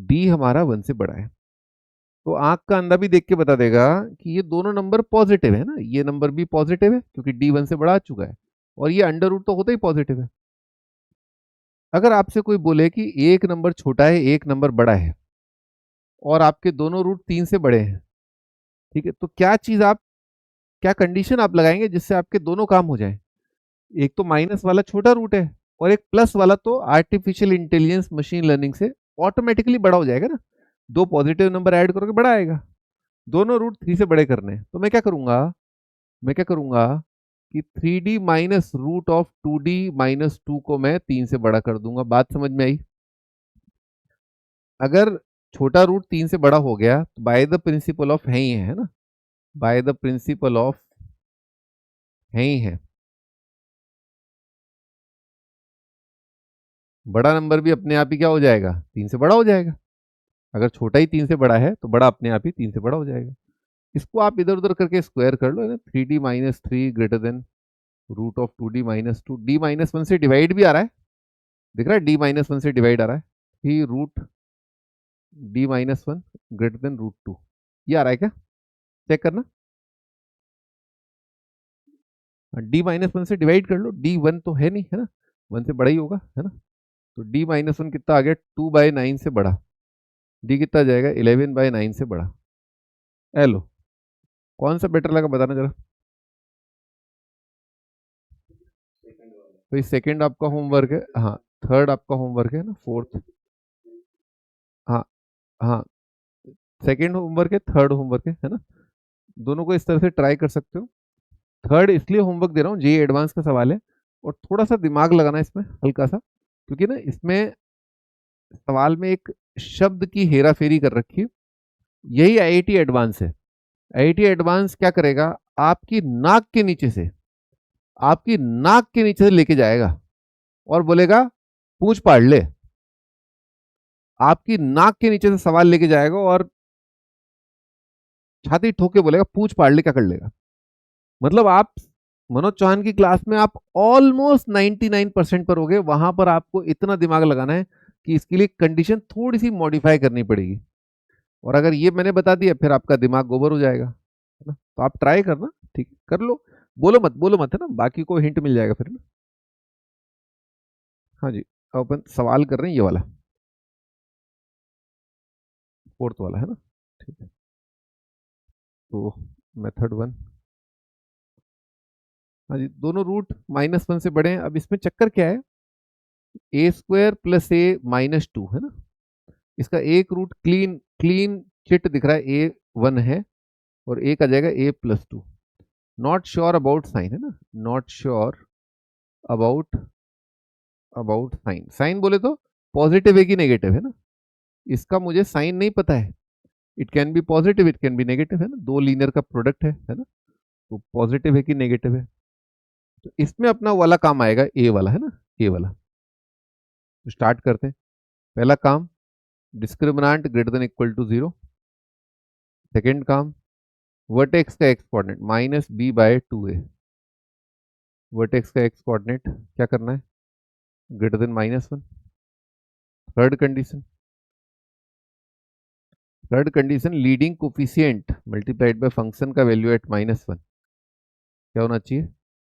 d हमारा 1 से बड़ा है। तो आंख का अंधा भी देख के बता देगा कि ये दोनों नंबर पॉजिटिव है ना, ये नंबर भी पॉजिटिव है क्योंकि डी 1 से बड़ा आ चुका है, और ये अंडर रूट तो होता ही पॉजिटिव है। अगर आपसे कोई बोले कि एक नंबर छोटा है एक नंबर बड़ा है और आपके दोनों रूट 3 से बड़े हैं, ठीक है, तो क्या चीज आप, क्या कंडीशन आप लगाएंगे जिससे आपके दोनों काम हो जाए। एक तो माइनस वाला छोटा रूट है और एक प्लस वाला तो आर्टिफिशियल इंटेलिजेंस मशीन लर्निंग से ऑटोमेटिकली बड़ा हो जाएगा ना। दो पॉजिटिव नंबर ऐड करोगे बड़ा आएगा। दोनों रूट 3 से बड़े करने हैं, तो मैं क्या करूंगा कि 3d-√2d-2 को मैं 3 से बड़ा कर दूंगा। बात समझ में आई। अगर छोटा रूट 3 से बड़ा हो गया तो बाय द प्रिंसिपल ऑफ है ही है ना, बाय द प्रिंसिपल ऑफ है ही है, बड़ा नंबर भी अपने आप ही क्या हो जाएगा, 3 से बड़ा हो जाएगा। अगर छोटा ही 3 से बड़ा है तो बड़ा अपने आप ही 3 से बड़ा हो जाएगा। इसको आप इधर उधर करके स्क्वायर कर लो, है ना, 3d-3 greater than √2d-2, d-1 से डिवाइड भी आ रहा है, दिख रहा है, d-1 से डिवाइड आ रहा है, ही √d-1 ग्रेटर देन √2, ये आ रहा है क्या, चेक करना। d-1 से डिवाइड कर लो, d1 तो है नहीं, है ना, 1 से बड़ा ही होगा, है ना। तो d-1 कितना आ गया, 2/9 से बड़ा, d कितना आ जाएगा, 11/9 से बड़ा। लो, कौन सा बेटर लगा बताना जरा। तो ये सेकंड आपका होमवर्क है, हाँ, थर्ड आपका होमवर्क है ना, फोर्थ, हाँ हाँ, सेकंड होमवर्क है, थर्ड होमवर्क है ना, दोनों को इस तरह से ट्राई कर सकते हो। थर्ड इसलिए होमवर्क दे रहा हूँ, जेई एडवांस का सवाल है और थोड़ा सा दिमाग लगाना इसमें हल्का सा, क्योंकि ना इसमें सवाल में एक शब्द की हेरा फेरी कर रखी है। यही आईआईटी एडवांस है। आईआईटी एडवांस क्या करेगा, आपकी नाक के नीचे से, आपकी नाक के नीचे से लेके जाएगा और बोलेगा पूछ पाड़ ले। आपकी नाक के नीचे से सवाल लेके जाएगा और छाती ठोक के बोलेगा पूछ पाड़ ले, क्या कर लेगा। मतलब आप मनोज चौहान की क्लास में आप ऑलमोस्ट 99% पर हो गए, वहां पर आपको इतना दिमाग लगाना है कि इसके लिए कंडीशन थोड़ी सी मॉडिफाई करनी पड़ेगी। और अगर ये मैंने बता दिया फिर आपका दिमाग गोबर हो जाएगा, है ना। तो आप ट्राई करना, ठीक है, कर लो, बोलो मत, है ना, बाकी को हिंट मिल जाएगा फिर ना। हाँ जी, अब अपन सवाल कर रहे हैं ये वाला, फोर्थ वाला, है ना। ठीक है, तो मेथड 1, हाँ जी, दोनों रूट -1 से बड़े हैं। अब इसमें चक्कर क्या है, ए स्क्वायर प्लस ए -2 है ना, इसका एक रूट क्लीन क्लीन चिट दिख रहा है, A1 है और एक आ जाएगा A+2। Not sure about sign है ना, not sure about about sign. Sign बोले तो पॉजिटिव है कि नेगेटिव है ना, इसका मुझे साइन नहीं पता है। It can be positive, it can be negative है ना, दो लीनियर का प्रोडक्ट है ना, तो पॉजिटिव है कि नेगेटिव है। तो इसमें अपना वाला काम आएगा ए वाला है ना, ए वाला। तो स्टार्ट करते हैं। पहला काम, discriminant greater than equal to 0। Second काम, वर्टेक्स का एक्स कोऑर्डिनेट -b/2a। वर्टेक्स का एक्स कोऑर्डिनेट क्या करना है, greater than -1। Third condition, leading coefficient multiplied by function का वैल्यू एट -1 क्या होना चाहिए,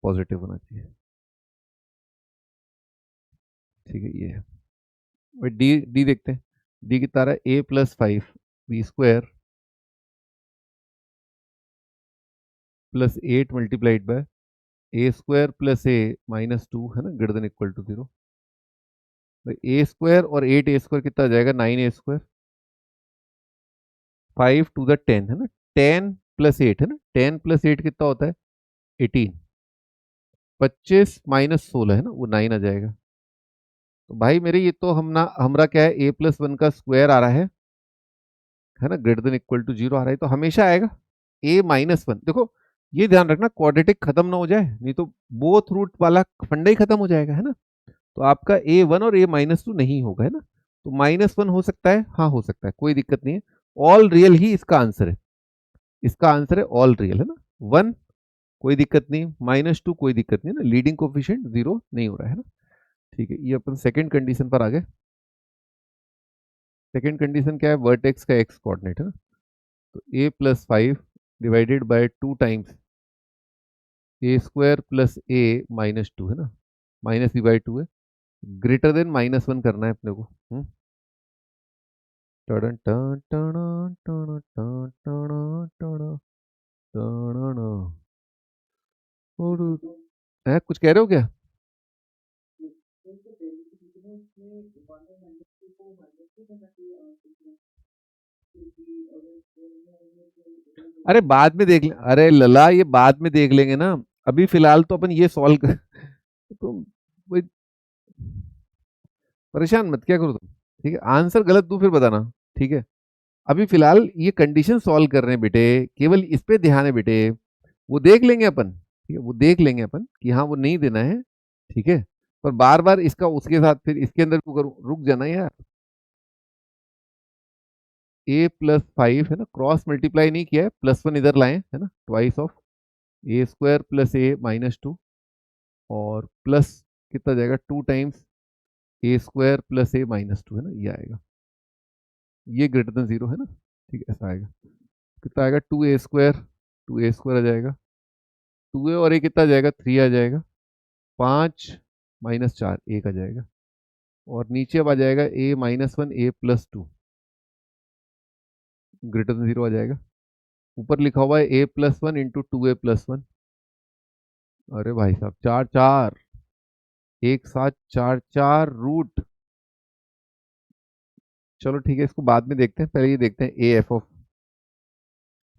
पॉजिटिव होना चाहिए। ठीक है, ये है। डी डी देखते हैं, डी कितना रहा है, a+5b² + 8 multiplied by a² + a -2 है ना, greater than equal to 0। a² और 8a² कितना आ जाएगा, 9a²। 5 to the 10 है ना, 10 + 8 है ना, 10 + 8 कितना होता है, 18। 25 - 16 है ना, वो 9 आ जाएगा। तो भाई मेरे ये तो हमरा क्या है, a+1 का स्क्वायर आ रहा है ना, ग्रेटर देन इक्वल टू 0 आ रहा है, तो हमेशा आएगा a-1। देखो ये ध्यान रखना, क्वाड्रेटिक खत्म ना हो जाए, नहीं तो बोथ रूट वाला फंडा ही खत्म हो जाएगा है ना। तो आपका a1 और a-2 नहीं होगा है ना, तो -1 हो सकता है, हाँ हो सकता है, कोई दिक्कत नहीं है। ऑल रियल ही इसका आंसर है, इसका आंसर है ऑल रियल है ना। 1 कोई दिक्कत नहीं, -2 कोई दिक्कत नहीं है ना, लीडिंग कोफिशिएंट 0 नहीं हो रहा है ना। ठीक है, ये अपन सेकंड कंडीशन पर आ गए। सेकंड कंडीशन क्या है, वर्टेक्स का एक्स कोऑर्डिनेट है ना, तो a+5 divided by 2 times a² + a-2 है ना, -b/2 है, ग्रेटर देन -1 करना है अपने को। टडन टन टन टन टन टन टन टन। और कुछ कह रहे हो क्या? अरे बाद में देख ले, अरे लला ये बाद में देख लेंगे ना, अभी फिलहाल तो अपन ये सॉल्व कर। तो वही, परेशान मत क्या करो तुम। ठीक है, आंसर गलत दूं फिर बताना। ठीक है, अभी फिलहाल ये कंडीशन सॉल्व कर रहे हैं बेटे, केवल इस पे ध्यान है बेटे, वो देख लेंगे अपन। ठीक है, वो देख लेंगे अपन कि हाँ वो नहीं देना है। ठीक है, पर बार बार इसका उसके साथ फिर इसके अंदर क्यों करूं, रुक जाना यार। a+5 है ना, क्रॉस मल्टीप्लाई नहीं किया है, +1 इधर लाए है ना, ट्वाइस ऑफ a² + a-2 और प्लस कितना जाएगा, 2 टाइम्स a² + a-2 है ना, ये आएगा, ये ग्रेटर देन 0 है ना। ठीक है, ऐसा आएगा, कितना आएगा, 2a² आ जाएगा, 2a और a कितना आ जाएगा, 3 आ जाएगा, 5 - 4 1 आ जाएगा, और नीचे अब आ जाएगा a-1 a+2 ग्रेटर देन 0 आ जाएगा। ऊपर लिखा हुआ है a+1 इंटू 2a+1। अरे भाई साहब, 4 4 एक साथ 4 4 रूट। चलो ठीक है, इसको बाद में देखते हैं, पहले ये देखते हैं ए एफ ऑफ,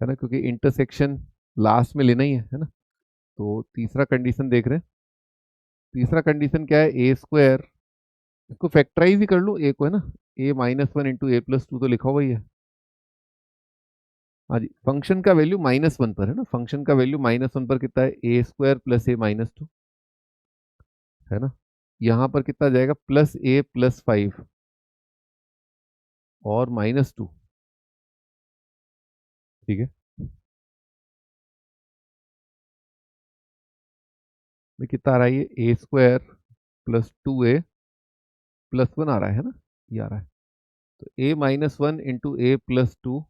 है ना, क्योंकि इंटरसेक्शन लास्ट में लेना ही है ना। तो तीसरा कंडीशन देख रहे हैं। तीसरा कंडीशन क्या है, a², इसको फैक्टराइज ही कर लूँ ए को है ना, a-1 इंटू a+2 तो लिखा हुआ ही है। हाँ जी, फंक्शन का वैल्यू -1 पर है ना, फंक्शन का वैल्यू -1 पर कितना है, a² + a-2 है ना। यहाँ पर कितना जाएगा, +a+5 और -2। ठीक है, में कितना आ रहा है, ये a² + 2a+1 आ रहा है ना, ये आ रहा है। तो a-1 into a+2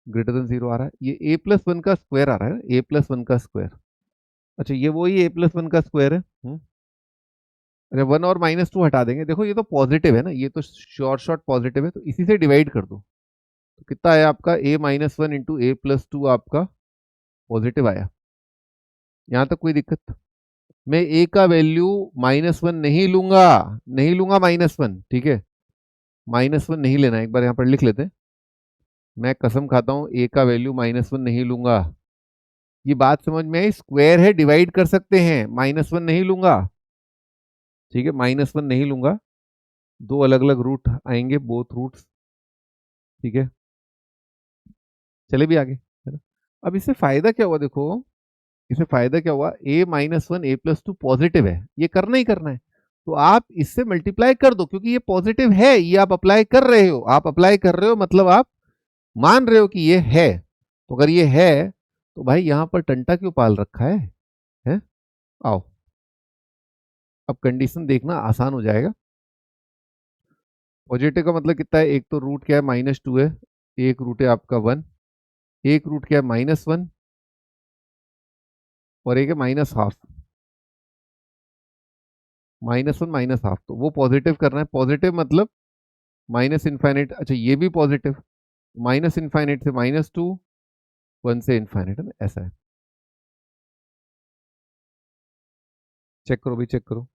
greater than 0 आ रहा है, ये a+1 का स्क्वायर आ रहा है ना, a+1 का स्क्वायर। अच्छा, ये वही a+1 का स्क्वायर है। अरे 1 और -2 हटा देंगे, देखो ये तो पॉजिटिव है ना, ये तो शॉर्ट शॉर्ट पॉजिटिव है, तो इसी से डिवाइड कर दो। तो कितना आया आपका a-1 इंटू a+2 आपका पॉजिटिव आया। यहां तक कोई दिक्कत? मैं a का वैल्यू -1 नहीं लूंगा -1, ठीक है, -1 नहीं लेना। एक बार यहां पर लिख लेते हैं, मैं कसम खाता हूं a का वैल्यू -1 नहीं लूंगा। ये बात समझ में आई? स्क्वायर है, डिवाइड कर सकते हैं, -1 नहीं लूंगा, ठीक है, -1 नहीं लूंगा। दो अलग अलग रूट आएंगे, बोथ रूट्स, ठीक है। चले भी आगे, है ना। अब इससे फायदा क्या हुआ देखो, इससे फायदा क्या हुआ, a-1 a+2 पॉजिटिव है, ये करना ही करना है, तो आप इससे मल्टीप्लाई कर दो, क्योंकि ये पॉजिटिव है, ये आप अप्लाई कर रहे हो, आप अप्लाई कर रहे हो मतलब आप मान रहे हो कि ये है। तो अगर ये है तो भाई यहां पर टंटा क्यों पाल रखा है? आओ, अब कंडीशन देखना आसान हो जाएगा। पॉजिटिव का मतलब कितना है, एक तो रूट क्या है -2 है, एक रूट है आपका 1, एक रूट क्या है -1, और एक है -12, -1 -12, तो वो पॉजिटिव करना है। पॉजिटिव मतलब माइनस इन्फाइनाइट, अच्छा ये भी पॉजिटिव, माइनस इन्फाइनाइट से -2, 1 से इन्फाइनाइट, है ना, ऐसा है। चेक करो भी, चेक करो।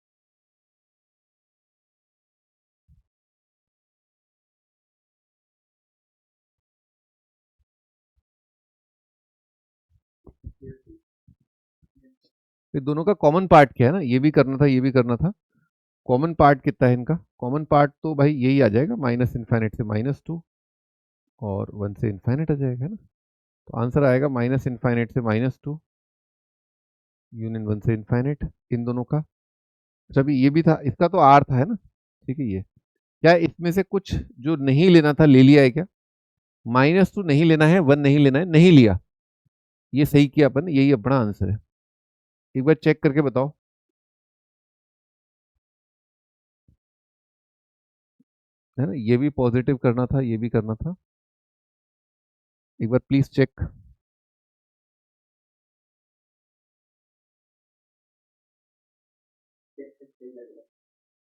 ये दोनों का कॉमन पार्ट क्या है ना, ये भी करना था, ये भी करना था। कॉमन पार्ट कितना है इनका? कॉमन पार्ट तो भाई यही आ जाएगा, माइनस इन्फाइनाइट से -2 और 1 से इन्फाइनाइट आ जाएगा, है ना। तो आंसर आएगा माइनस इन्फाइनाइट से -2 यूनियन 1 से इन्फाइनाइट, इन दोनों का। अच्छा अभी ये भी था, इसका तो आर था, है ना, ठीक है। ये क्या इसमें से कुछ जो नहीं लेना था ले लिया है क्या? -2 नहीं लेना है, 1 नहीं लेना है, नहीं लिया, ये सही किया अपन, यही अपना आंसर है। एक बार चेक करके बताओ, है ना, ये भी पॉजिटिव करना था, ये भी करना था। एक बार प्लीज चेक।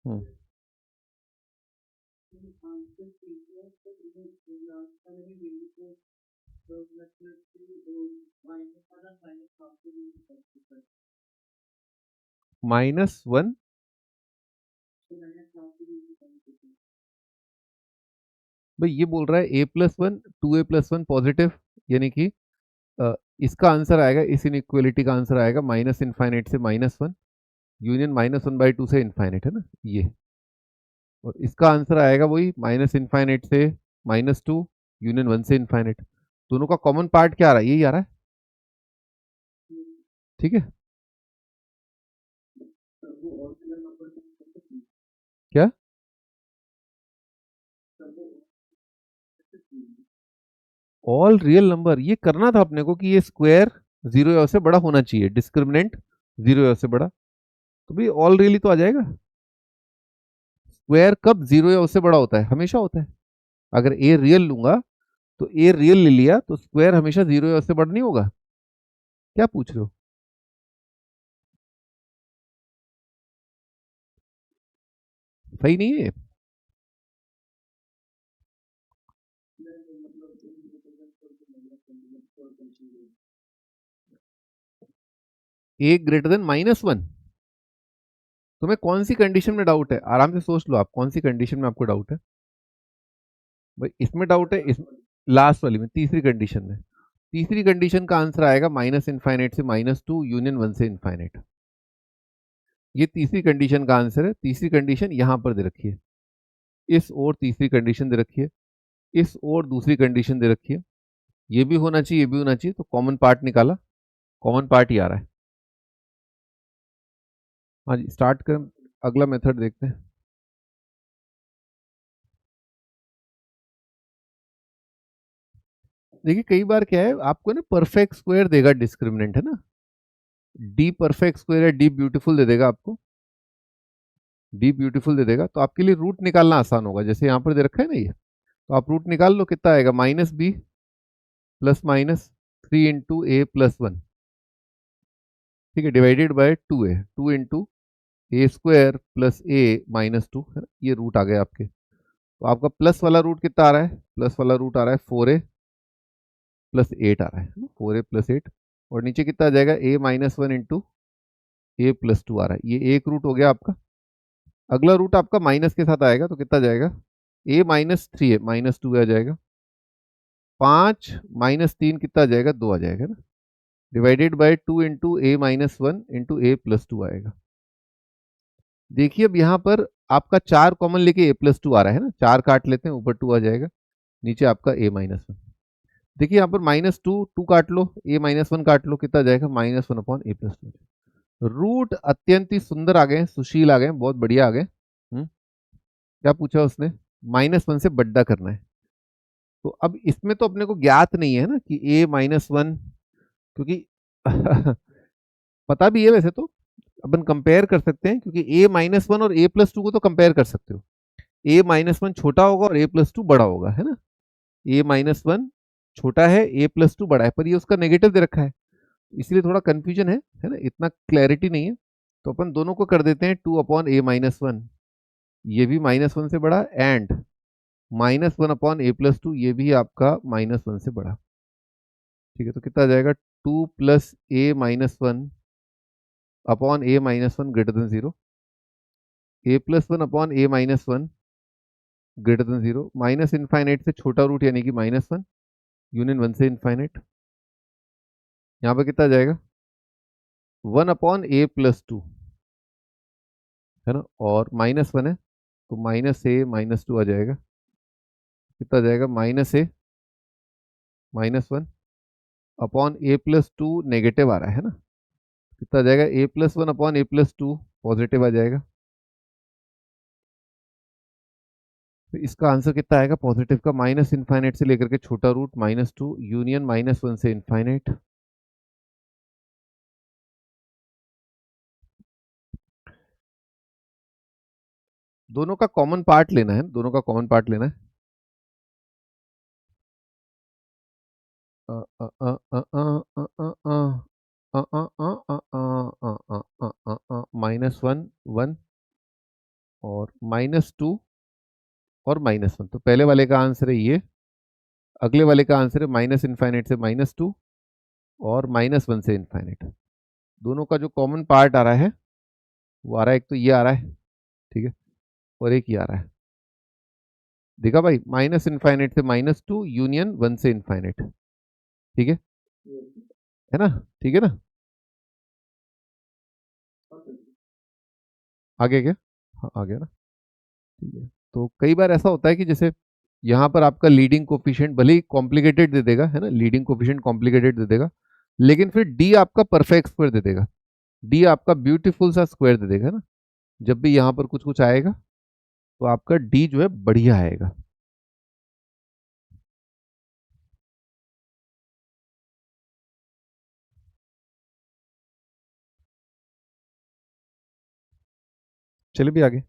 हम्म -1, भाई ये बोल रहा है a+1 2a+1 पॉजिटिव, यानी कि इसका आंसर आएगा, इस इनइक्वालिटी का आंसर आएगा माइनस इनफाइनाइट से -1 यूनियन -1/2 से इनफाइनाइट, है ना ये। और इसका आंसर आएगा वही माइनस इनफाइनाइट से -2 यूनियन 1 से इनफाइनाइट। दोनों का कॉमन पार्ट क्या आ रहा है, यही आ रहा है, ठीक है। क्या? ऑल रियल नंबर, ये करना था अपने को कि ये स्क्वायर जीरो या उससे बड़ा होना चाहिए, डिस्क्रिमिनेंट जीरो या उससे बड़ा, तो भाई ऑल रियल ही तो आ जाएगा। स्क्वायर कब जीरो या उससे बड़ा होता है? हमेशा होता है। अगर ए रियल लूंगा तो ए रियल ले लिया तो स्क्वायर हमेशा जीरो या उससे बड़ा नहीं होगा। क्या पूछ रहे हो? सही नहीं है? ए ग्रेटर देन -1, तुम्हें कौन सी कंडीशन में डाउट है? आराम से सोच लो, आप कौन सी कंडीशन में आपको डाउट है? भाई इसमें डाउट है, इस लास्ट वाली में, तीसरी कंडीशन में। तीसरी कंडीशन का आंसर आएगा माइनस इनफाइनाइट से -2 यूनियन 1 से इनफाइनाइट। ये तीसरी कंडीशन का आंसर है। तीसरी कंडीशन यहां पर दे रखी है, इस और तीसरी कंडीशन दे रखी है, इस और दूसरी कंडीशन दे रखी है। ये भी होना चाहिए, ये भी होना चाहिए, तो कॉमन पार्ट निकाला, कॉमन पार्ट ही आ रहा है। हाँ जी, स्टार्ट कर, अगला मेथड देखते हैं। देखिए कई बार क्या है, आपको ना परफेक्ट स्क्वायर देगा डिस्क्रिमिनेंट, है ना, डी परफेक्ट स्क्वायर है, डी ब्यूटीफुल दे देगा आपको, डी ब्यूटीफुल दे देगा, तो आपके लिए रूट निकालना आसान होगा। जैसे यहाँ पर दे रखा है ना ये, तो आप रूट निकाल लो, कितना आएगा, -b प्लस माइनस 3 × a+1, ठीक है, divided by 2a, 2 × a² + a - 2, है ना, ये रूट आ गए आपके। तो आपका प्लस वाला रूट कितना आ रहा है, प्लस वाला रूट आ रहा है 4a+8 आ रहा है, 4a+8, और नीचे कितना आ जाएगा a-1 इंटू a+2 आ रहा है। ये एक रूट हो गया आपका। अगला रूट आपका माइनस के साथ आएगा तो कितना जाएगा, a-3 है, -2 आ जाएगा। 5 - 3 कितना आ जाएगा, 2 आ जाएगा ना, divided by 2 into a-1 into a+2 आएगा। देखिए अब यहाँ पर आपका 4 कॉमन लेके a+2 आ रहा है ना, 4 काट लेते हैं, ऊपर 2 आ जाएगा, नीचे आपका a-1। देखिए यहाँ पर -2, 2 काट लो, a-1 काट लो, कितना जाएगा, -1/a+2। रूट अत्यंत ही सुंदर आ गए, सुशील आ गए, बहुत बढ़िया आ गए। क्या पूछा उसने, -1 से बड्डा करना है। तो अब इसमें तो अपने को ज्ञात नहीं है ना कि a-1, क्योंकि पता भी है वैसे तो, अपन कंपेयर कर सकते हैं, क्योंकि a-1 और a+2 को तो कंपेयर कर सकते हो। a-1 छोटा होगा और a+2 बड़ा होगा, है ना। a-1 छोटा है, a+2 बड़ा है, पर ये उसका नेगेटिव दे रखा है, इसलिए थोड़ा कंफ्यूजन है ना, इतना क्लैरिटी नहीं है। तो अपन दोनों को कर देते हैं 2/a-1, ये भी -1 से बड़ा, एंड -1/a+2, ये भी आपका -1 से बड़ा। ठीक है, तो कितना आ जाएगा, 2 + a-1/a-1 greater than 0, a+1/a-1 greater than 0, minus infinite से छोटा रूट यानी कि -1, यूनियन 1 से इनफाइनाइट, यहाँ पर कितना आ जाएगा, 1/a+2, है ना, और -1 है तो -a-2 आ जाएगा, कितना आ जाएगा, -a-1/a+2 नेगेटिव आ रहा है ना, कितना आ जाएगा, a+1/a+2 पॉजिटिव आ जाएगा। तो इसका आंसर कितना आएगा पॉजिटिव का, माइनस इनफाइनाइट से लेकर के छोटा रूट -2 यूनियन -1 से इनफाइनाइट। दोनों का कॉमन पार्ट लेना है, दोनों का कॉमन पार्ट लेना है। -1 और -2 और -1, तो पहले वाले का आंसर है ये, अगले वाले का आंसर है माइनस इनफाइनाइट से -2 और -1 से इनफाइनाइट। दोनों का जो कॉमन पार्ट आ रहा है वो आ रहा है, एक तो ये आ रहा है, ठीक है, और एक ये आ रहा है, देखा भाई, माइनस इनफाइनाइट से -2 यूनियन 1 से इनफाइनाइट। ठीक है ना, ठीक है ना, आगे क्या, हाँ आ गया ना, ठीक है। तो कई बार ऐसा होता है कि जैसे यहाँ पर आपका लीडिंग कोफिशिएंट भले ही कॉम्प्लिकेटेड दे देगा, है ना, लीडिंग कोफिशिएंट कॉम्प्लिकेटेड दे देगा, लेकिन फिर डी आपका परफेक्ट स्क्वायर दे देगा, डी आपका ब्यूटीफुल सा स्क्वायर दे देगा ना। जब भी यहाँ पर कुछ कुछ आएगा तो आपका डी जो है बढ़िया आएगा। चलिए भी आगे,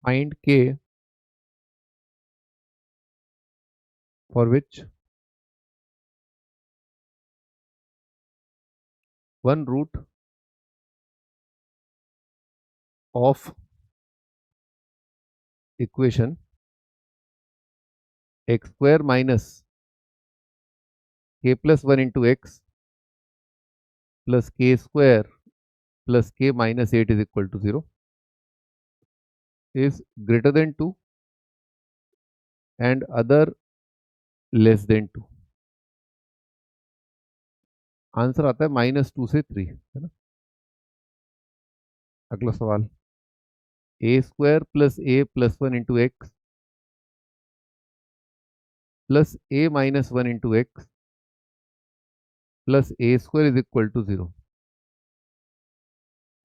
find k for which 1 root of equation x square minus k+1 into x plus k square plus k-8 is equal to 0 is greater than 2 and other less than 2। Answer आता है -2 से 3, है ना। अगला सवाल, a² plus a+1 into x plus a-1 into x plus a² is equal to 0।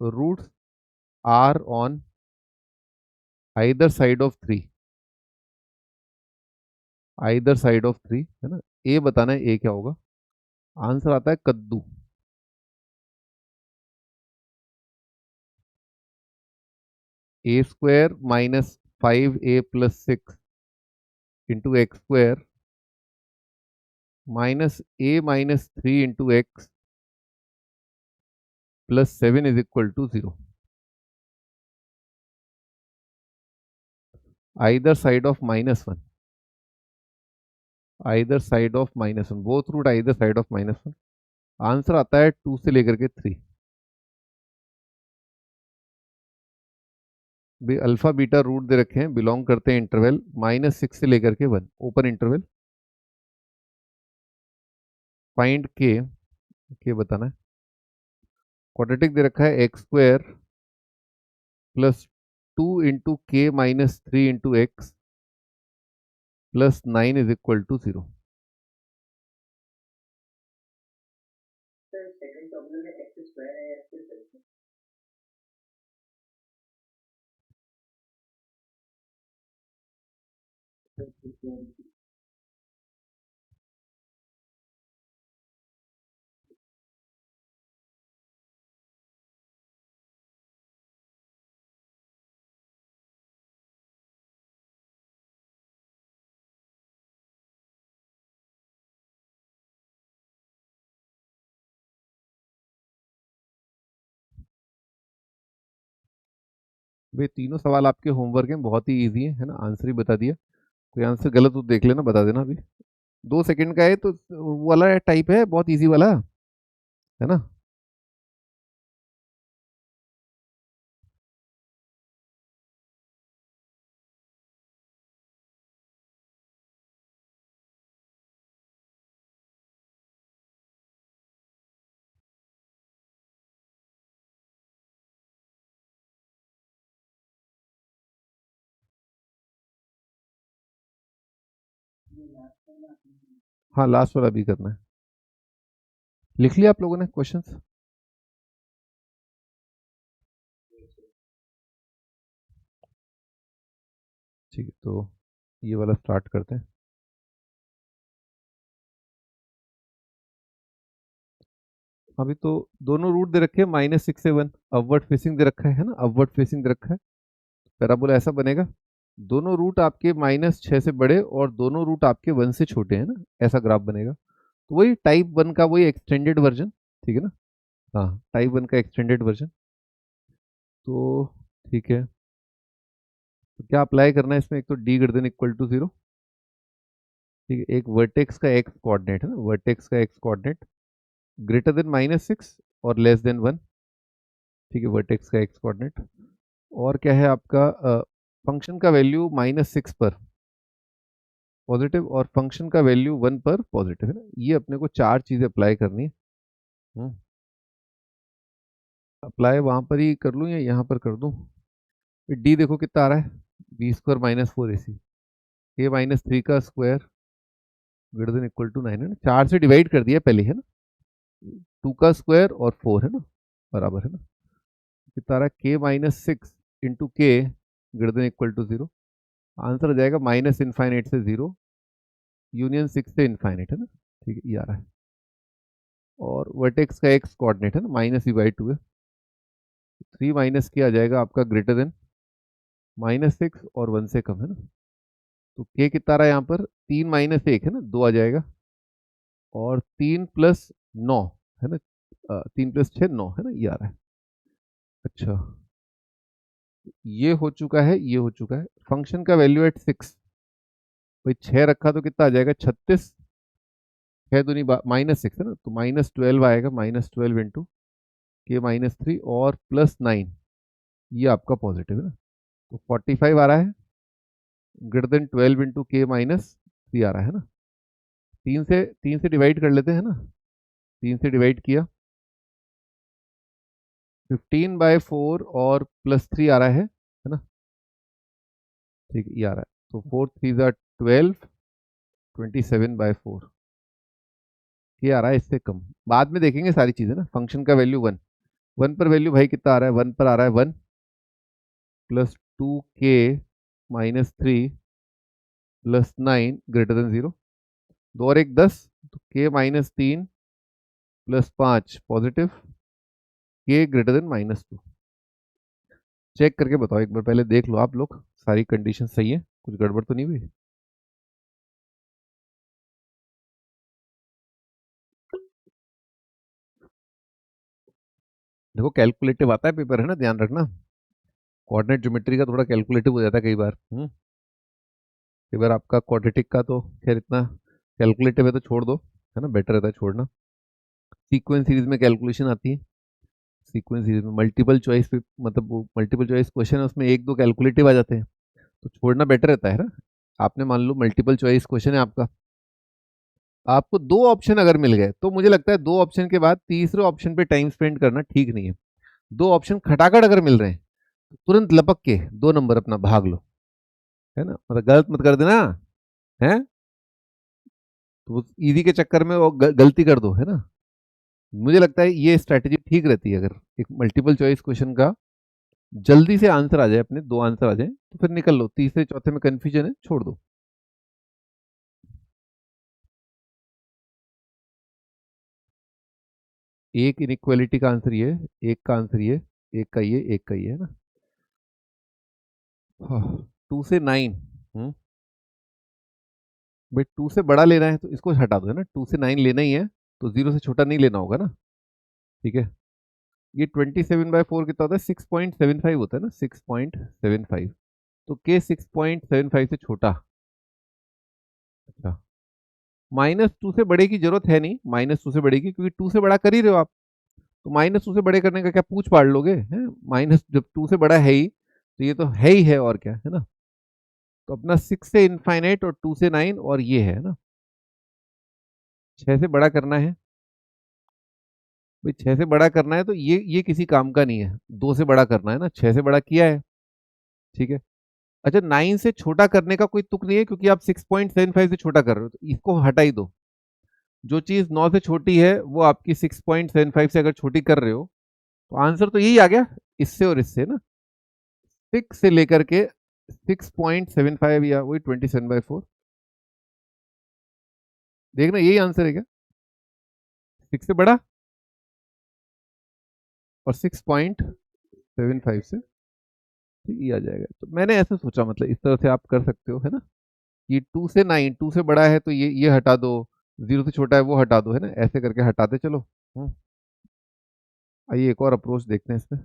तो roots are on either side of 3, either side of 3, है ना। ए बताना है, ए क्या होगा, आंसर आता है कद्दू। A square minus 5a+6 into x square minus a minus 3 into x plus 7 is equal to 0। Either side of -1, either side of -1, both root either side of -1। Answer आता है 2 से लेकर के 3। भी अल्फा बीटा रूट दे रखे हैं, belong करते हैं इंटरवल -6 से लेकर के 1, ओपन इंटरवल। फाइंड के बताना है। क्वाड्रेटिक दे रखा है x square plus 2 into K minus 3 into x plus 9 is equal to 0। भाई तीनों सवाल आपके होमवर्क में बहुत ही इजी है ना, आंसर ही बता दिया। कोई आंसर गलत तो देख लेना, बता देना अभी। 2 सेकंड का है तो वो वाला टाइप है, बहुत इजी वाला है ना। हाँ लास्ट वाला भी करना है। लिख लिया आप लोगों ने क्वेश्चंस? ठीक है, तो ये वाला स्टार्ट करते हैं। अभी तो दोनों रूट दे रखे हैं -6 से 1, अपवर्ड फेसिंग दे रखा है ना, अपवर्ड फेसिंग दे रखा है। पैराबोला ऐसा बनेगा, दोनों रूट आपके -6 से बड़े और दोनों रूट आपके 1 से छोटे हैं ना, ऐसा ग्राफ बनेगा। तो वही टाइप 1 का वही एक्सटेंडेड वर्जन, ठीक है ना। हाँ, टाइप 1 का एक्सटेंडेड वर्जन। तो ठीक है, तो क्या अप्लाई करना है इसमें? एक तो D greater than equal to 0, ठीक है। एक वर्टेक्स का एक्स कोऑर्डिनेट है ना, वर्टेक्स का एक्स कोऑर्डिनेट ग्रेटर देन -6 और लेस देन 1, ठीक है, वर्टेक्स का एक्स कोऑर्डिनेट। और क्या है आपका, फंक्शन का वैल्यू -6 पर पॉजिटिव और फंक्शन का वैल्यू 1 पर पॉजिटिव है ना। ये अपने को चार चीजें अप्लाई करनी है। अप्लाई वहां पर ही कर लूँ या यहाँ पर कर दूँ? डी देखो कितना आ रहा है, b² - 4ac, a-3 का square greater than equal to 9 है ना। 4 से डिवाइड कर दिया पहले है ना, 2 का स्क्वायर और 4 है ना, बराबर है ना। कितना आ रहा है, k-6 into k greater than equal to 0। Answer आ जाएगा -∞ से 0 यूनियन 6 से इनफाइनाइट है ना, ठीक है, ये आ रहा है। और वर्टेक्स का एक्स कोऑर्डिनेट है ना, -e/2 है। 3 माइनस के आ जाएगा आपका ग्रेटर देन -6 और 1 से कम है ना। तो के कितना रहा है यहाँ पर, 3 - 1 है ना, 2 आ जाएगा। और 3 + 9 है ना, 3 + 6 9 है ना, ये आ रहा है। अच्छा, ये हो चुका है, ये हो चुका है। फंक्शन का वैल्यू एट 6, भाई 6 रखा तो कितना आ जाएगा, 36। 6 दूनी -6 है ना, तो -12 आएगा, -12 इंटू k-3 और +9, ये आपका पॉजिटिव है ना। तो 45 आ रहा है, ग्रेटर देन 12 इंटू k-3 आ रहा है ना। 3 से डिवाइड कर लेते हैं ना, 3 से डिवाइड किया, 15/4 और +3 आ रहा है ना, ठीक है, ये आ रहा है। तो 4 3 = 12, 27/4 ये आ रहा है, इससे कम। बाद में देखेंगे सारी चीजें ना। फंक्शन का वैल्यू 1, 1 पर वैल्यू भाई कितना आ रहा है, 1 पर आ रहा है 1 + 2k-3 + 9 ग्रेटर देन 0। 2 और 1 10, तो k-3 +5 पॉजिटिव, के ग्रेटर देन -2। चेक करके बताओ एक बार, पहले देख लो आप लोग सारी कंडीशन सही है, कुछ गड़बड़ तो नहीं हुई। देखो कैलकुलेटिव आता है पेपर, है ना, ध्यान रखना। कोऑर्डिनेट ज्योमेट्री का थोड़ा कैलकुलेटिव हो जाता है कई बार। कई बार आपका क्वाड्रेटिक का तो खैर इतना कैलकुलेटिव है तो छोड़ दो, है ना, बेटर रहता है छोड़ना। सीक्वेंस सीरीज में कैलकुलेशन आती है, सीक्वेंस सीरीज में मल्टीपल चॉइस पे, मतलब वो मल्टीपल चॉइस क्वेश्चन है उसमें एक दो कैलकुलेटिव आ जाते हैं, तो छोड़ना बेटर रहता है ना। आपने मान लो मल्टीपल चॉइस क्वेश्चन है आपका, आपको दो ऑप्शन अगर मिल गए तो मुझे लगता है दो ऑप्शन के बाद तीसरे ऑप्शन पे टाइम स्पेंड करना ठीक नहीं है। दो ऑप्शन खटाखट अगर मिल रहे हैं तो तुरंत लपक के 2 नंबर अपना भाग लो, है ना, मतलब गलत मत कर देना, है, तो इजी के चक्कर में वो गलती कर दो, है ना। मुझे लगता है ये स्ट्रैटेजी ठीक रहती है, अगर एक मल्टीपल चॉइस क्वेश्चन का जल्दी से आंसर आ जाए, अपने दो आंसर आ जाए तो फिर निकल लो, तीसरे चौथे में कंफ्यूजन है छोड़ दो। एक इनइक्वालिटी का आंसर ये, एक का आंसर ये, एक का ये, एक का ये, है ना। 2 से 9, भाई 2 से बड़ा लेना है तो इसको हटा दो, है ना, 2 से 9 लेना ही है तो 0 से छोटा नहीं लेना होगा ना। ठीक है, ये 27/4 कितना होता है, 6.75 होता है ना, 6.75, तो के 6.75 से छोटा। अच्छा, -2 से बड़े की जरूरत है नहीं, -2 से बड़े की, क्योंकि 2 से बड़ा कर ही रहे हो आप, तो -2 से बड़े करने का क्या पूछ पाड़ लोगे, हैं, माइनस जब 2 से बड़ा है ही तो ये तो है ही है, और क्या है ना। तो अपना 6 से इनफाइनाइट और 2 से 9 और ये है ना, 6 से बड़ा करना है। भाई 6 से बड़ा करना है तो ये किसी काम का नहीं है, 2 से बड़ा करना है ना, 6 से बड़ा किया है। ठीक है, अच्छा 9 से छोटा करने का कोई तुक नहीं है, क्योंकि आप 6.75 से छोटा कर रहे हो, तो इसको हटा ही दो। जो चीज 9 से छोटी है वो आपकी 6.75 से अगर छोटी कर रहे हो तो आंसर तो यही आ गया, इससे और इससे ना, 6 से लेकर के 6.75 या वही 27/4, देखना यही आंसर है क्या, 6 से बड़ा और 6.75 से, ठीक ये आ जाएगा। तो मैंने ऐसे सोचा, मतलब इस तरह से आप कर सकते हो, है ना, कि 2 से 9, 2 से बड़ा है तो ये हटा दो, 0 से छोटा है वो हटा दो, है ना, ऐसे करके हटाते चलो। आइए एक और अप्रोच देखते हैं इसमें।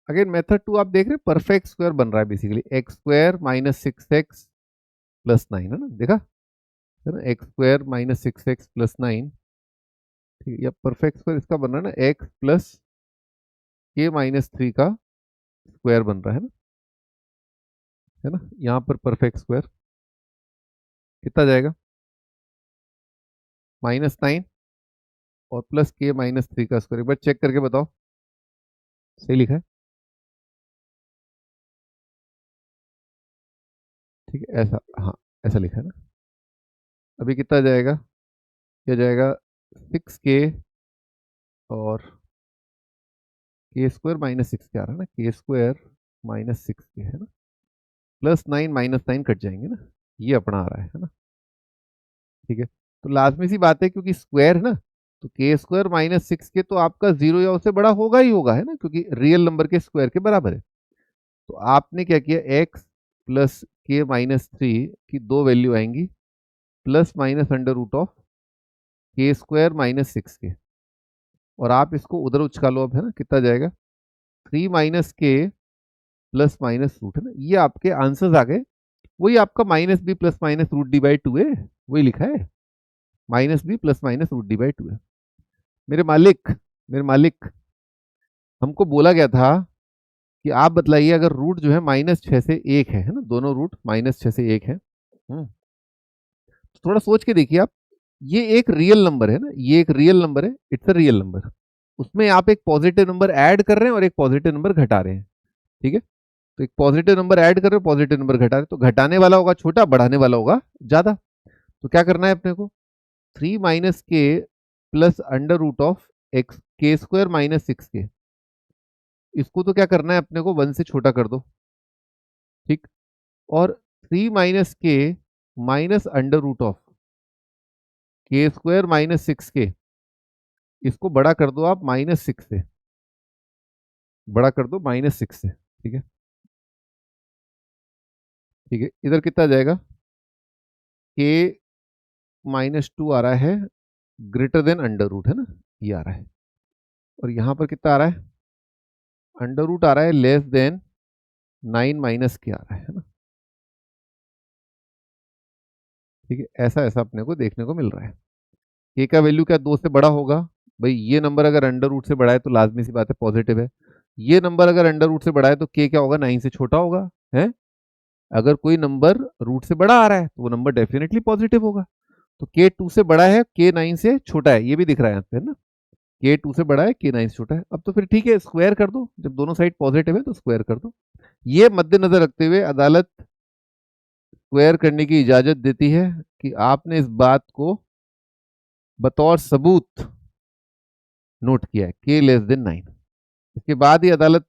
अगेन मेथड 2 आप देख रहे हैं, परफेक्ट स्क्वायर बन रहा है बेसिकली, x² - 6x + 9, है ना, देखा, है ना, x² - 6x + 9, ठीक है, या परफेक्ट स्क्वायर इसका बन रहा है ना, x + k - 3 का स्क्वायर बन रहा है ना, यहाँ पर परफेक्ट स्क्वायर कितना जाएगा, -9 और +k - 3 का स्क्वायर, एक बार चेक करके बताओ सही लिखा है। ठीक है, ऐसा, हाँ, ऐसा लिखा है ना। अभी कितना जाएगा, क्या जाएगा, 6k और k² - 6 क्या आ रहा है ना, k² - 6k, है ना, +9 -9 कट जाएंगे ना, ये अपना आ रहा है ना। ठीक है, तो लाजमी सी बात है, क्योंकि स्क्वायर है ना, तो k² - 6k तो आपका 0 या उससे बड़ा होगा ही होगा, है ना, क्योंकि रियल नंबर के स्क्वायर के बराबर है। तो आपने क्या किया, x + k - 3 की दो वैल्यू आएंगी, +- k² - 6k, और आप इसको उधर उचका लो अब, है ना, कितना जाएगा, 3 - k +- रूट, है ना, ये आपके आंसर्स आ गए। वही आपका -b + √d/2 है, वही लिखा है, -b + √d/2 है। मेरे मालिक, मेरे मालिक, हमको बोला गया था कि आप बतलाइए, अगर रूट जो है -6 से 1 है ना, दोनों रूट -6 से 1 है, तो थोड़ा सोच के देखिए आप, ये एक रियल नंबर है ना, ये एक रियल नंबर है, इट्स अ रियल नंबर, उसमें आप एक पॉजिटिव नंबर ऐड कर रहे हैं और एक पॉजिटिव नंबर घटा रहे हैं। ठीक है, तो एक पॉजिटिव नंबर ऐड कर रहे हो, पॉजिटिव नंबर घटा रहे हो, तो घटाने वाला होगा छोटा, बढ़ाने वाला होगा ज्यादा। तो क्या करना है अपने को, 3 - k +√(x) k² - 6k, इसको तो क्या करना है अपने को, 1 से छोटा कर दो। ठीक, और 3 - k minus under root of k² - 6k, इसको बड़ा कर दो आप -6 से, बड़ा कर दो -6 से, ठीक है। ठीक है, इधर कितना आ जाएगा, k-2 आ रहा है ग्रेटर देन अंडर रूट, है ना, ये आ रहा है। और यहां पर कितना आ रहा है, अंडर रूट आ रहा है लेस देन 9 - k आ रहा है ना। ठीक है, ऐसा ऐसा अपने को देखने को मिल रहा है। k का वैल्यू क्या 2 से बड़ा होगा, भाई ये नंबर अगर अंडर रूट से बड़ा है तो लाजमी सी बात है पॉजिटिव है। ये नंबर अगर अंडर रूट से बड़ा है तो k क्या होगा, 9 से छोटा होगा, है। अगर कोई नंबर रूट से बड़ा आ रहा है तो वो नंबर डेफिनेटली पॉजिटिव होगा। तो k 2 से बड़ा है, k 9 से छोटा है, ये भी दिख रहा है यहाँ पे, है ना। k 2 से बड़ा है, k 9 से छोटा है। अब तो फिर ठीक है, स्क्वायर कर दो, जब दोनों साइड पॉजिटिव है तो स्क्वायर कर दो। ये मद्देनजर रखते हुए अदालत स्क्वायर करने की इजाजत देती है कि आपने इस बात को बतौर सबूत नोट किया है, k लेस देन 9। इसके बाद ही अदालत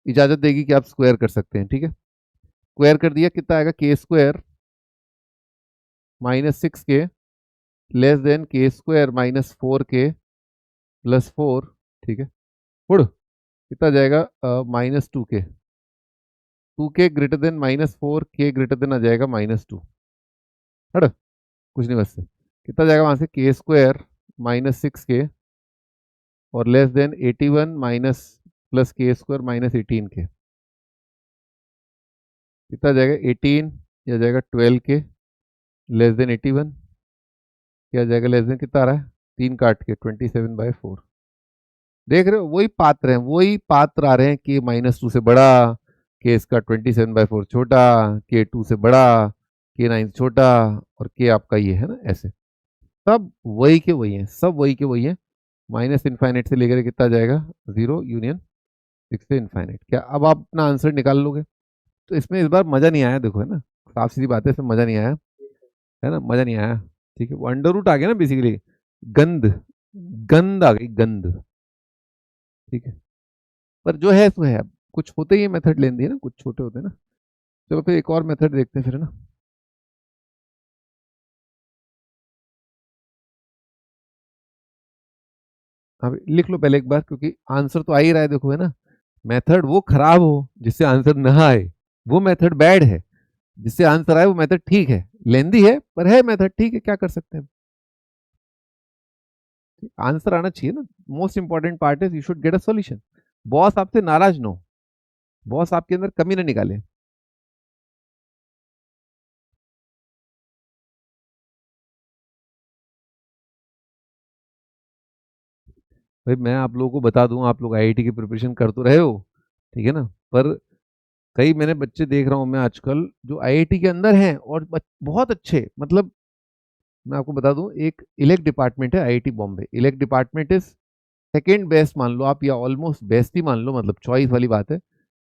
इजाजत देगी कि आप स्क्वायर कर सकते हैं, ठीक है। स्क्वायर कर दिया, कितना आएगा, k² - 6k less than k² - 4k + 4, ठीक है। उड़ कितना जाएगा, -2k, 2k greater than -4k greater than आ जाएगा -2, हट कुछ नहीं, बस से कितना जाएगा वहां से, k² - 6k और less than 81 minus plus k² - 18k, कितना जाएगा 18, या जाएगा 12k लेस देन 81, क्या जाएगा लेस देन, कितना आ रहा है, 3 काट के 27/4। देख रहे हो, वही पात्र हैं, वही पात्र आ रहे हैं कि -2 से बड़ा, के इसका 27/4 छोटा, k 2 से बड़ा, k 9 से छोटा, और k आपका ये है ना, ऐसे सब वही के वही हैं, सब वही के वही हैं। माइनस इनफाइनाइट से लेकर कितना जाएगा, 0 यूनियन 6 से इनफाइनाइट। क्या अब आप अपना आंसर निकाल लोगे। तो इसमें इस बार मजा नहीं आया, देखो, है ना, साफ सीधी बात है, इसमें मजा नहीं आया, है ना, मजा नहीं आया। ठीक है, वो अंडर रूट आ गया ना बेसिकली, गंद, गंद आ गई, गंद। ठीक है, पर जो है सो है, अब कुछ होते ही मेथड लेंदी है ना, कुछ छोटे होते हैं ना। चलो फिर एक और मेथड देखते हैं फिर, है ना। अब लिख लो पहले एक बार, क्योंकि आंसर तो आ ही रहा है, देखो, है ना। मेथड वो खराब हो जिससे आंसर ना आए, वो मेथड बैड है। जिससे आंसर आए वो मेथड ठीक है, लेंदी है पर है मेथड, ठीक है, क्या कर सकते हैं। आंसर आना चाहिए ना, most important part is you should get a solution. Boss आपसे नाराज ना हो, बॉस आपके अंदर कमी ना निकाले। भाई मैं आप लोगों को बता दूं, आप लोग आईआईटी की प्रिपरेशन कर तो रहे हो, ठीक है ना, पर कई मैंने बच्चे देख रहा हूं मैं आजकल जो आईआईटी के अंदर हैं और बहुत अच्छे, मतलब मैं आपको बता दूं, एक इलेक्ट डिपार्टमेंट है IIT Bombay, elect department is second best मान लो आप, या ऑलमोस्ट बेस्ट ही मान लो, मतलब चॉइस वाली बात है।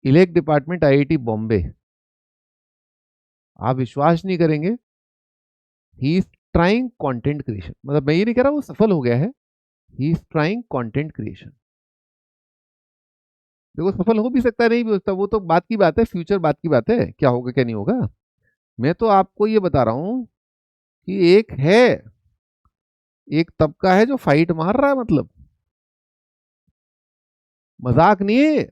इलेक्ट डिपार्टमेंट आईआईटी बॉम्बे, आप विश्वास नहीं करेंगे, he is trying content creation, मतलब मैं ये नहीं कह रहा वो सफल हो गया है, he is trying content creation. देखो सफल हो भी सकता है, नहीं भी हो सकता, वो तो बात की बात है, फ्यूचर बात की बात है, क्या होगा क्या नहीं होगा। मैं तो आपको ये बता रहा हूं कि एक है, एक तबका है जो फाइट मार रहा है, मतलब मजाक नहीं है।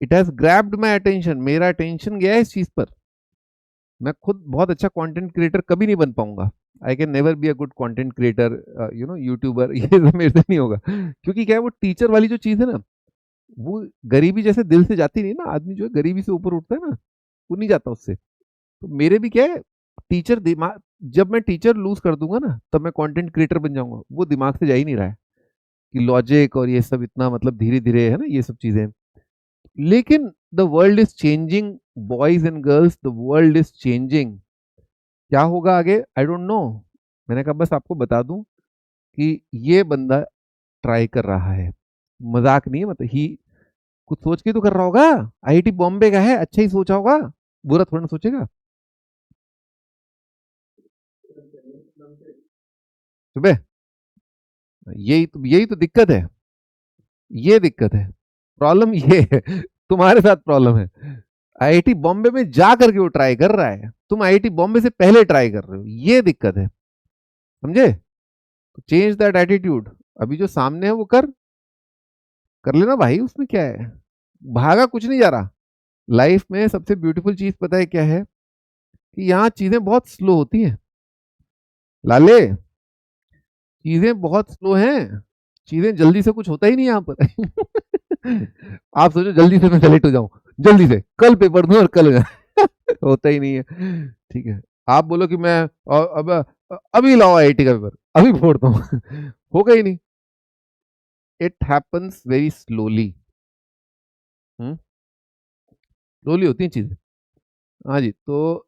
It has grabbed my attention, मेरा अटेंशन गया है इस चीज पर। मैं खुद बहुत अच्छा कंटेंट क्रिएटर कभी नहीं बन पाऊंगा, I can never be a good content creator, YouTuber, ये सब मेरे से नहीं होगा, क्योंकि क्या है, वो टीचर वाली जो चीज है ना, वो गरीबी जैसे दिल से जाती नहीं ना, आदमी जो है गरीबी से ऊपर उठता है ना, वो नहीं जाता उससे। तो मेरे भी क्या है, टीचर दिमाग, जब मैं टीचर लूज कर दूंगा ना तब मैं कंटेंट क्रिएटर बन जाऊंगा, वो दिमाग से जा ही नहीं रहा है कि लॉजिक और ये सब इतना, मतलब धीरे धीरे, है ना, ये सब चीजें। लेकिन the world is changing, boys and girls, the world is changing. क्या होगा आगे, आई डोंट नो। मैंने कहा बस आपको बता दूं कि ये बंदा ट्राई कर रहा है, मजाक नहीं है, मतलब ही कुछ सोच के तो कर रहा होगा, आईआईटी बॉम्बे का है, अच्छा ही सोचा होगा, बुरा थोड़ा ना सोचेगा। सुबह, यही तो दिक्कत है, ये दिक्कत है, प्रॉब्लम ये है, तुम्हारे साथ प्रॉब्लम है आईआईटी बॉम्बे में जा करके वो ट्राई कर रहा है, तुम आईआईटी बॉम्बे से पहले ट्राई कर रहे हो, ये दिक्कत है, समझे? तो चेंज दैट एटीट्यूड। अभी जो सामने है वो कर कर लेना भाई, उसमें क्या है, भागा कुछ नहीं जा रहा। लाइफ में सबसे ब्यूटीफुल चीज पता है क्या है, कि यहाँ चीजें बहुत स्लो होती हैं लाले, चीजें बहुत स्लो हैं, चीजें जल्दी से कुछ होता ही नहीं यहाँ पर। आप सोचो जल्दी से मैं सेलेक्ट हो जाऊं, जल्दी से कल पेपर दूं और कल हो जाए। होता ही नहीं है, ठीक है। आप बोलो कि मैं अब अभी लाओ आईआईटी का पेपर, अभी फोड़ता हूँ, होगा ही नहीं। It happens very slowly, slowly होती हैं चीजें। हाँ जी, तो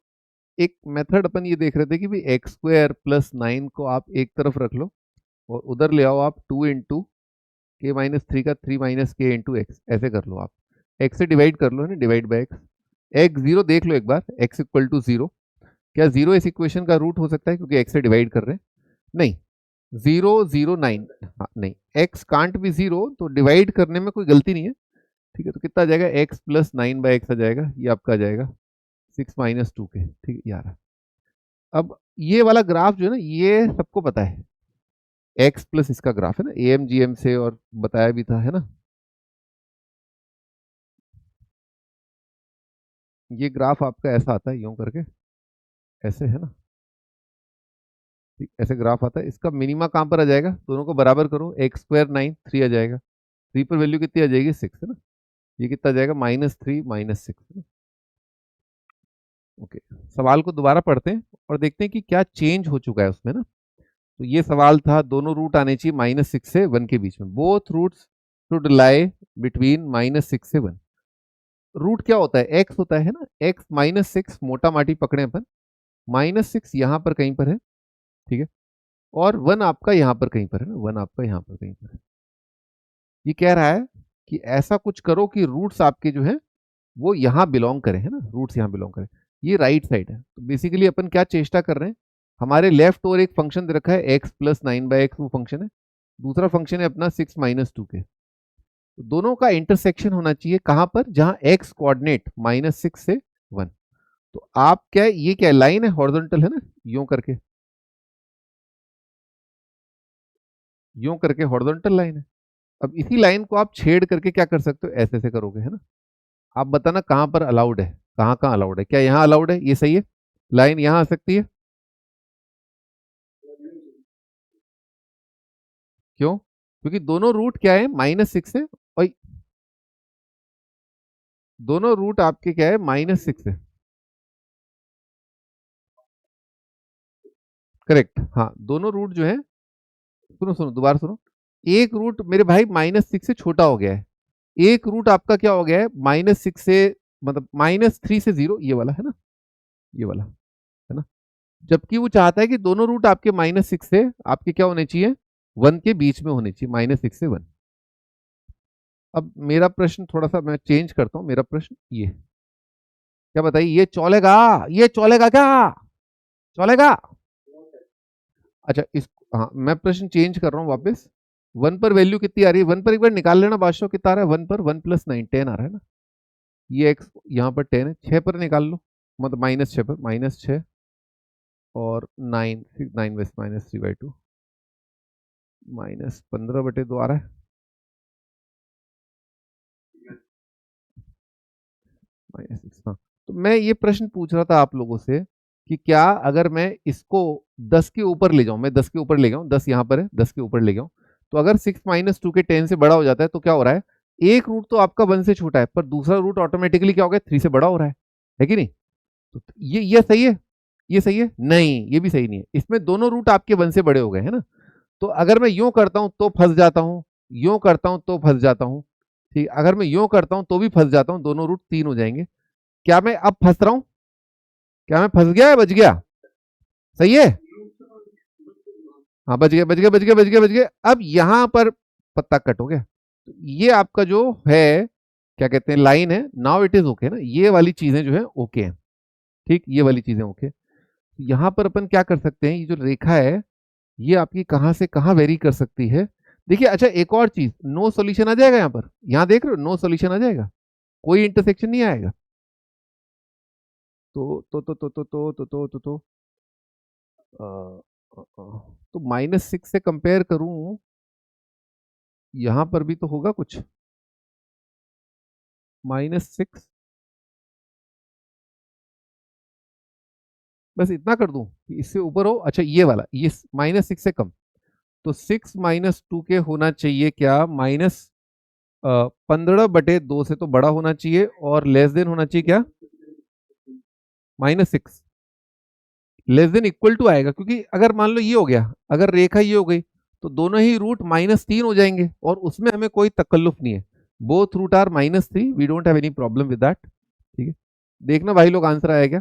एक मेथड अपन ये देख रहे थे कि भाई एक्स स्क्वायर प्लस 9 को आप एक तरफ रख लो और उधर ले आओ आप 2 इंटू के माइनस 3 का 3 माइनस के इंटू एक्स, ऐसे कर लो आप, एक्स से डिवाइड कर लो, है ना, divide by x. X zero देख लो एक बार, एक्स इक्वल टू जीरो, क्या जीरो इस इक्वेशन का रूट हो सकता है क्योंकि एक्स से डिवाइड कर रहे हैं? नहीं, 0 0 9, हाँ नहीं, एक्स कांट भी जीरो, तो डिवाइड करने में कोई गलती नहीं है, ठीक है। तो कितना आ जाएगा, एक्स प्लस 9 बाय एक्स आ जाएगा, ये आपका आ जाएगा 6 - 2 के, ठीक है यार। अब ये वाला ग्राफ जो है ना, ये सबको पता है, एक्स प्लस इसका ग्राफ है ना, एम जी एम से और बताया भी था, है ना। ये ग्राफ आपका ऐसा आता है, यूं करके ऐसे, है ना, ठीक ऐसे ग्राफ आता है। इसका मिनिमा कहाँ पर आ जाएगा, दोनों को बराबर करो, एक्स स्क्वायर 9 3 आ जाएगा, 3 पर वैल्यू कितनी आ जाएगी, 6, है ना। ये कितना आ जाएगा, -3 -6, है ना। ओके, सवाल को दोबारा पढ़ते हैं और देखते हैं कि क्या चेंज हो चुका है उसमें ना। तो ये सवाल था, दोनों रूट आने चाहिए -6 से 1 के बीच में, both roots should lie between -6 से 1। रूट क्या होता है, एक्स होता है ना, एक्स -6 मोटा माटी पकड़े अपन, -6 यहां पर कहीं पर है, ठीक है, और 1 आपका यहां पर कहीं पर है ना, 1 आपका यहां पर कहीं पर है। ये कह रहा है कि ऐसा कुछ करो कि रूट्स आपके जो है वो यहां बिलोंग करें, है ना, रूट्स यहां बिलोंग करें। ये राइट साइड है, तो बेसिकली अपन क्या चेष्टा कर रहे हैं, हमारे लेफ्ट और एक फंक्शन दे रखा है एक्स प्लस 9/x, वो फंक्शन है, दूसरा फंक्शन है अपना 6 - 2 के, तो दोनों का इंटरसेक्शन होना चाहिए कहां पर, जहां एक्स कोऑर्डिनेट -6 से 1। तो आप क्या है, ये क्या लाइन है, हॉरिजॉन्टल है ना, यूं करके, यूं करके हॉरिजॉन्टल लाइन है। अब इसी लाइन को आप छेड़ करके क्या कर सकते हो, ऐसे ऐसे करोगे, है ना। आप बताना कहां पर अलाउड है, कहां कहां अलाउड है, क्या यहां अलाउड है, ये सही है, लाइन यहां आ सकती है, क्यों, क्योंकि दोनों रूट क्या है, -6 है, और दोनों रूट आपके क्या है, -6 है, करेक्ट, हाँ, दोनों रूट जो है, सुनो सुनो दोबारा सुनो, एक रूट मेरे भाई -6 से छोटा हो गया है, एक रूट आपका क्या हो गया है, -6 से, मतलब -3 से 0, ये वाला है ना, ये वाला, है ना। जबकि वो चाहता है कि दोनों रूट आपके -6 से आपके क्या होने चाहिए, 1 के बीच में होने चाहिए, -6 से 1। अब मेरा प्रश्न थोड़ा सा मैं चेंज करता हूं, मेरा प्रश्न ये, क्या बताइए, ये चलेगा, ये चलेगा क्या, चलेगा? अच्छा, इस, हाँ मैं प्रश्न चेंज कर रहा हूँ वापस, 1 पर वैल्यू कितनी आ रही है, 1 पर एक बार निकाल लेना बादशाह, कितना आ रहा है 1 पर, 1 + 9 10 आ रहा है ना, ये एक्स यहाँ पर 10 है, 6 पर निकाल लो, मतलब -6 पर, -6 और 9, 9 बस -3/2, -15/2 आ रहा है, -6, हाँ। तो मैं ये प्रश्न पूछ रहा था आप लोगों से कि क्या अगर मैं इसको 10 के ऊपर ले जाऊं, मैं 10 के ऊपर ले गया हूं, 10 यहाँ पर है, 10 के ऊपर ले गया हूं, तो अगर 6 - 2 के 10 से बड़ा हो जाता है तो क्या हो रहा है, एक रूट तो आपका 1 से छोटा है, पर दूसरा रूट ऑटोमेटिकली क्या हो गया, 3 से बड़ा हो रहा है कि नहीं? तो ये सही है, ये सही है, नहीं ये भी सही नहीं है, इसमें दोनों रूट आपके 1 से बड़े हो गए, है ना। तो अगर मैं यूं करता हूं तो फंस जाता हूं, यूं करता हूं तो फंस जाता हूं, ठीक, अगर मैं यूं करता हूं तो भी फंस जाता हूं, दोनों रूट 3 हो जाएंगे। क्या मैं अब फंस रहा हूं, क्या मैं फंस गया या बच गया, सही है, हाँ बच गया बच गया बच गया बच गया बच गया। अब यहां पर पत्ता कट हो गया, तो ये आपका जो है, क्या कहते हैं, लाइन है, नाउ इट इज ओके ना, ये वाली चीजें जो है ओके है, ठीक, ये वाली चीजें ओके। यहां पर अपन क्या कर सकते हैं, ये जो रेखा है ये आपकी कहां से कहां वेरी कर सकती है, देखिए। अच्छा एक और चीज, नो सॉल्यूशन आ जाएगा यहाँ पर, यहाँ देख रहे हो नो सॉल्यूशन आ जाएगा, कोई इंटरसेक्शन नहीं आएगा, तो तो -6 से कंपेयर करूं, यहां पर भी तो होगा कुछ -6, बस इतना कर दूं कि इससे ऊपर हो। अच्छा ये वाला, ये -6 से कम, तो 6 - 2 के होना चाहिए क्या, -15/2 से तो बड़ा होना चाहिए और लेस देन होना चाहिए क्या, -6 लेस देन इक्वल टू आएगा, क्योंकि अगर मान लो ये हो गया, अगर रेखा ये हो गई, तो दोनों ही रूट -3 हो जाएंगे और उसमें हमें कोई तकल्लुफ नहीं है। Both root are -3, we don't have any problem with that. ठीक है, देखना भाई लोग आंसर आया क्या,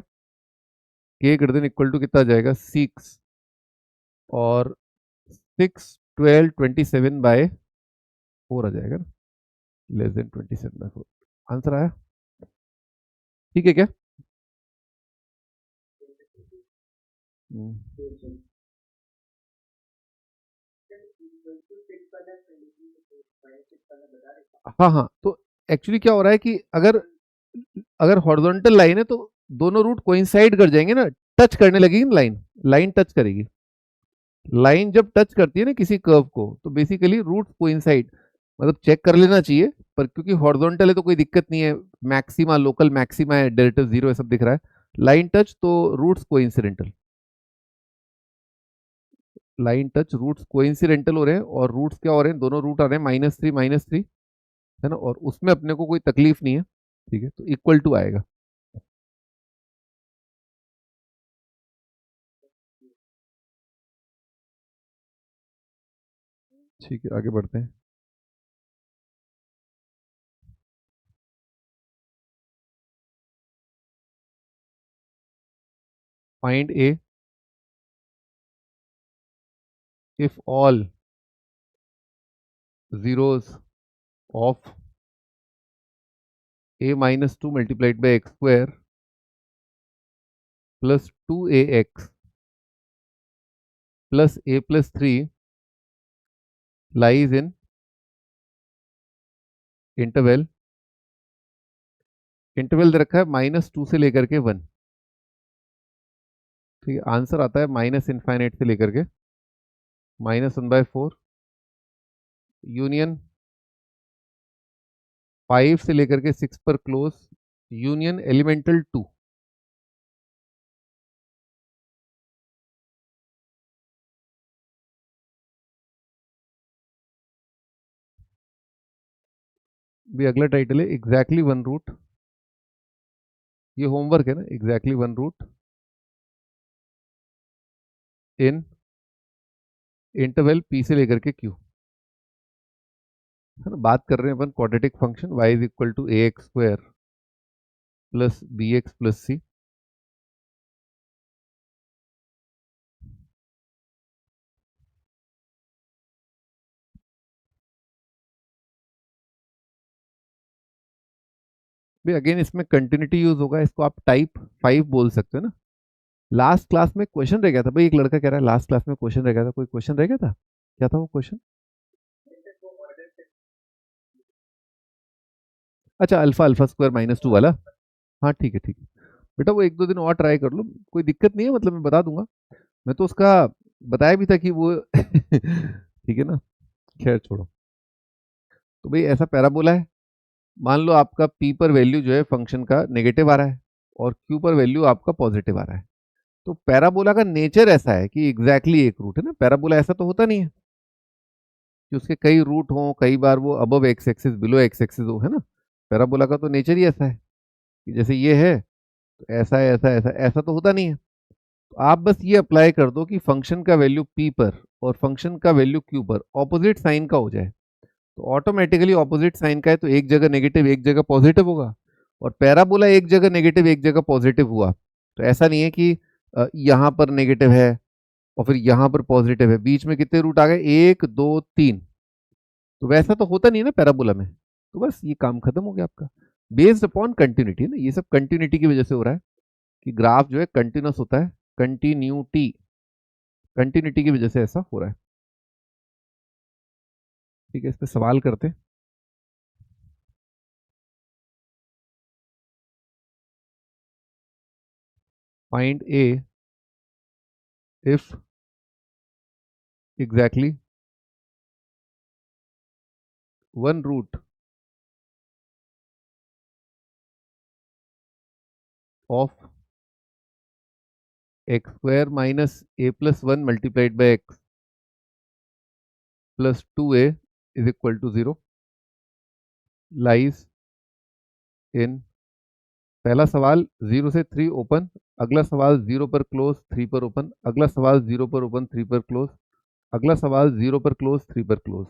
के ग्रेटर देन इक्वल टू कितना आ जाएगा 6, और 6 12 27/4 आ जाएगा ना, लेस देन 27/4, आंसर आया। ठीक है क्या? हम्म। हाँ हाँ, तो एक्चुअली क्या हो रहा है कि अगर अगर हॉरिजॉन्टल लाइन है तो दोनों रूट कोइंसाइड कर जाएंगे ना, टच करने लगेगी ना लाइन, लाइन टच करेगी। लाइन जब टच करती है ना किसी कर्व को, तो बेसिकली रूट कोइंसाइड, मतलब चेक कर लेना चाहिए, पर क्योंकि हॉरिजॉन्टल है तो कोई दिक्कत नहीं है, मैक्सिमा लोकल मैक्सिमा है, डेल्टा जीरो है, सब दिख रहा है। लाइन टच तो roots coincidental, line touch roots coincidental हो रहे हैं, और रूट्स क्या हो रहे हैं, दोनों रूट आ रहे हैं -3 है ना, और उसमें अपने को कोई तकलीफ नहीं है। ठीक है, तो इक्वल टू आएगा। ठीक है, आगे बढ़ते हैं। Find A if all zeros of a minus 2 multiplied by x square plus 2ax plus a plus 3 lies in interval, interval दे रखा है -2 से लेकर के 1। ठीक है, आंसर आता है -∞ से लेकर के -1/4 यूनियन 5 से लेकर के 6 पर क्लोज यूनियन एलिमेंटल 2। भी अगला टाइटल है एग्जैक्टली वन रूट, ये होमवर्क है ना, exactly one root in interval P से लेकर के क्यू, है ना। बात कर रहे हैं अपन quadratic function y is equal to a x square plus b x plus c. भाई अगेन इसमें कंटिन्यूटी यूज होगा, इसको आप टाइप 5 बोल सकते हो ना। लास्ट क्लास में क्वेश्चन रह गया था भाई, एक लड़का कह रहा है लास्ट क्लास में क्वेश्चन रह गया था, कोई क्वेश्चन रह गया था, क्या था वो क्वेश्चन? अच्छा, अल्फा अल्फा स्क्वायर -2 वाला। हाँ ठीक है ठीक है बेटा, वो एक दो दिन और ट्राई कर लो, कोई दिक्कत नहीं है, मतलब मैं बता दूंगा। मैं तो उसका बताया भी था कि वो ठीक है ना, खैर छोड़ो। तो भाई ऐसा पैराबोला है, मान लो आपका पी पर वैल्यू जो है फंक्शन का नेगेटिव आ रहा है और क्यू पर वैल्यू आपका पॉजिटिव आ रहा है। तो पैराबोला का नेचर ऐसा है कि एग्जैक्टली एक रूट है ना, पैराबोला ऐसा तो होता नहीं है कि उसके कई रूट हों, कई बार वो above x axis below x axis हो, है ना। पैराबोला का तो नेचर ही ऐसा है कि जैसे ये है तो ऐसा है, ऐसा ऐसा ऐसा तो होता नहीं है। तो आप बस ये अप्लाई कर दो कि फंक्शन का वैल्यू पी पर और फंक्शन का वैल्यू क्यू पर ऑपोजिट साइन का हो जाए, तो ऑटोमेटिकली ऑपोजिट साइन का है तो एक जगह नेगेटिव एक जगह पॉजिटिव होगा। और पैराबोला एक जगह नेगेटिव एक जगह पॉजिटिव हुआ, तो ऐसा नहीं है कि यहाँ पर नेगेटिव है और फिर यहाँ पर पॉजिटिव है, बीच में कितने रूट आ गए, 1 2 3। तो वैसा तो होता नहीं है ना पैराबोला में। तो बस ये काम खत्म हो गया आपका, बेस्ड अपॉन कंटिन्यूटी ना, ये सब कंटिन्यूटी की वजह से हो रहा है कि ग्राफ जो है कंटिन्यूस होता है, कंटिन्यूटी, कंटिन्यूटी की वजह से ऐसा हो रहा है। ठीक है, इस पे सवाल करते हैं। Find A if exactly one root of X square minus A plus one multiplied by X plus two A is equal to zero lies in पहला सवाल 0 से 3 ओपन, अगला सवाल 0 पर क्लोज 3 पर ओपन, अगला सवाल 0 पर ओपन 3 पर क्लोज, अगला सवाल 0 पर क्लोज 3 पर क्लोज।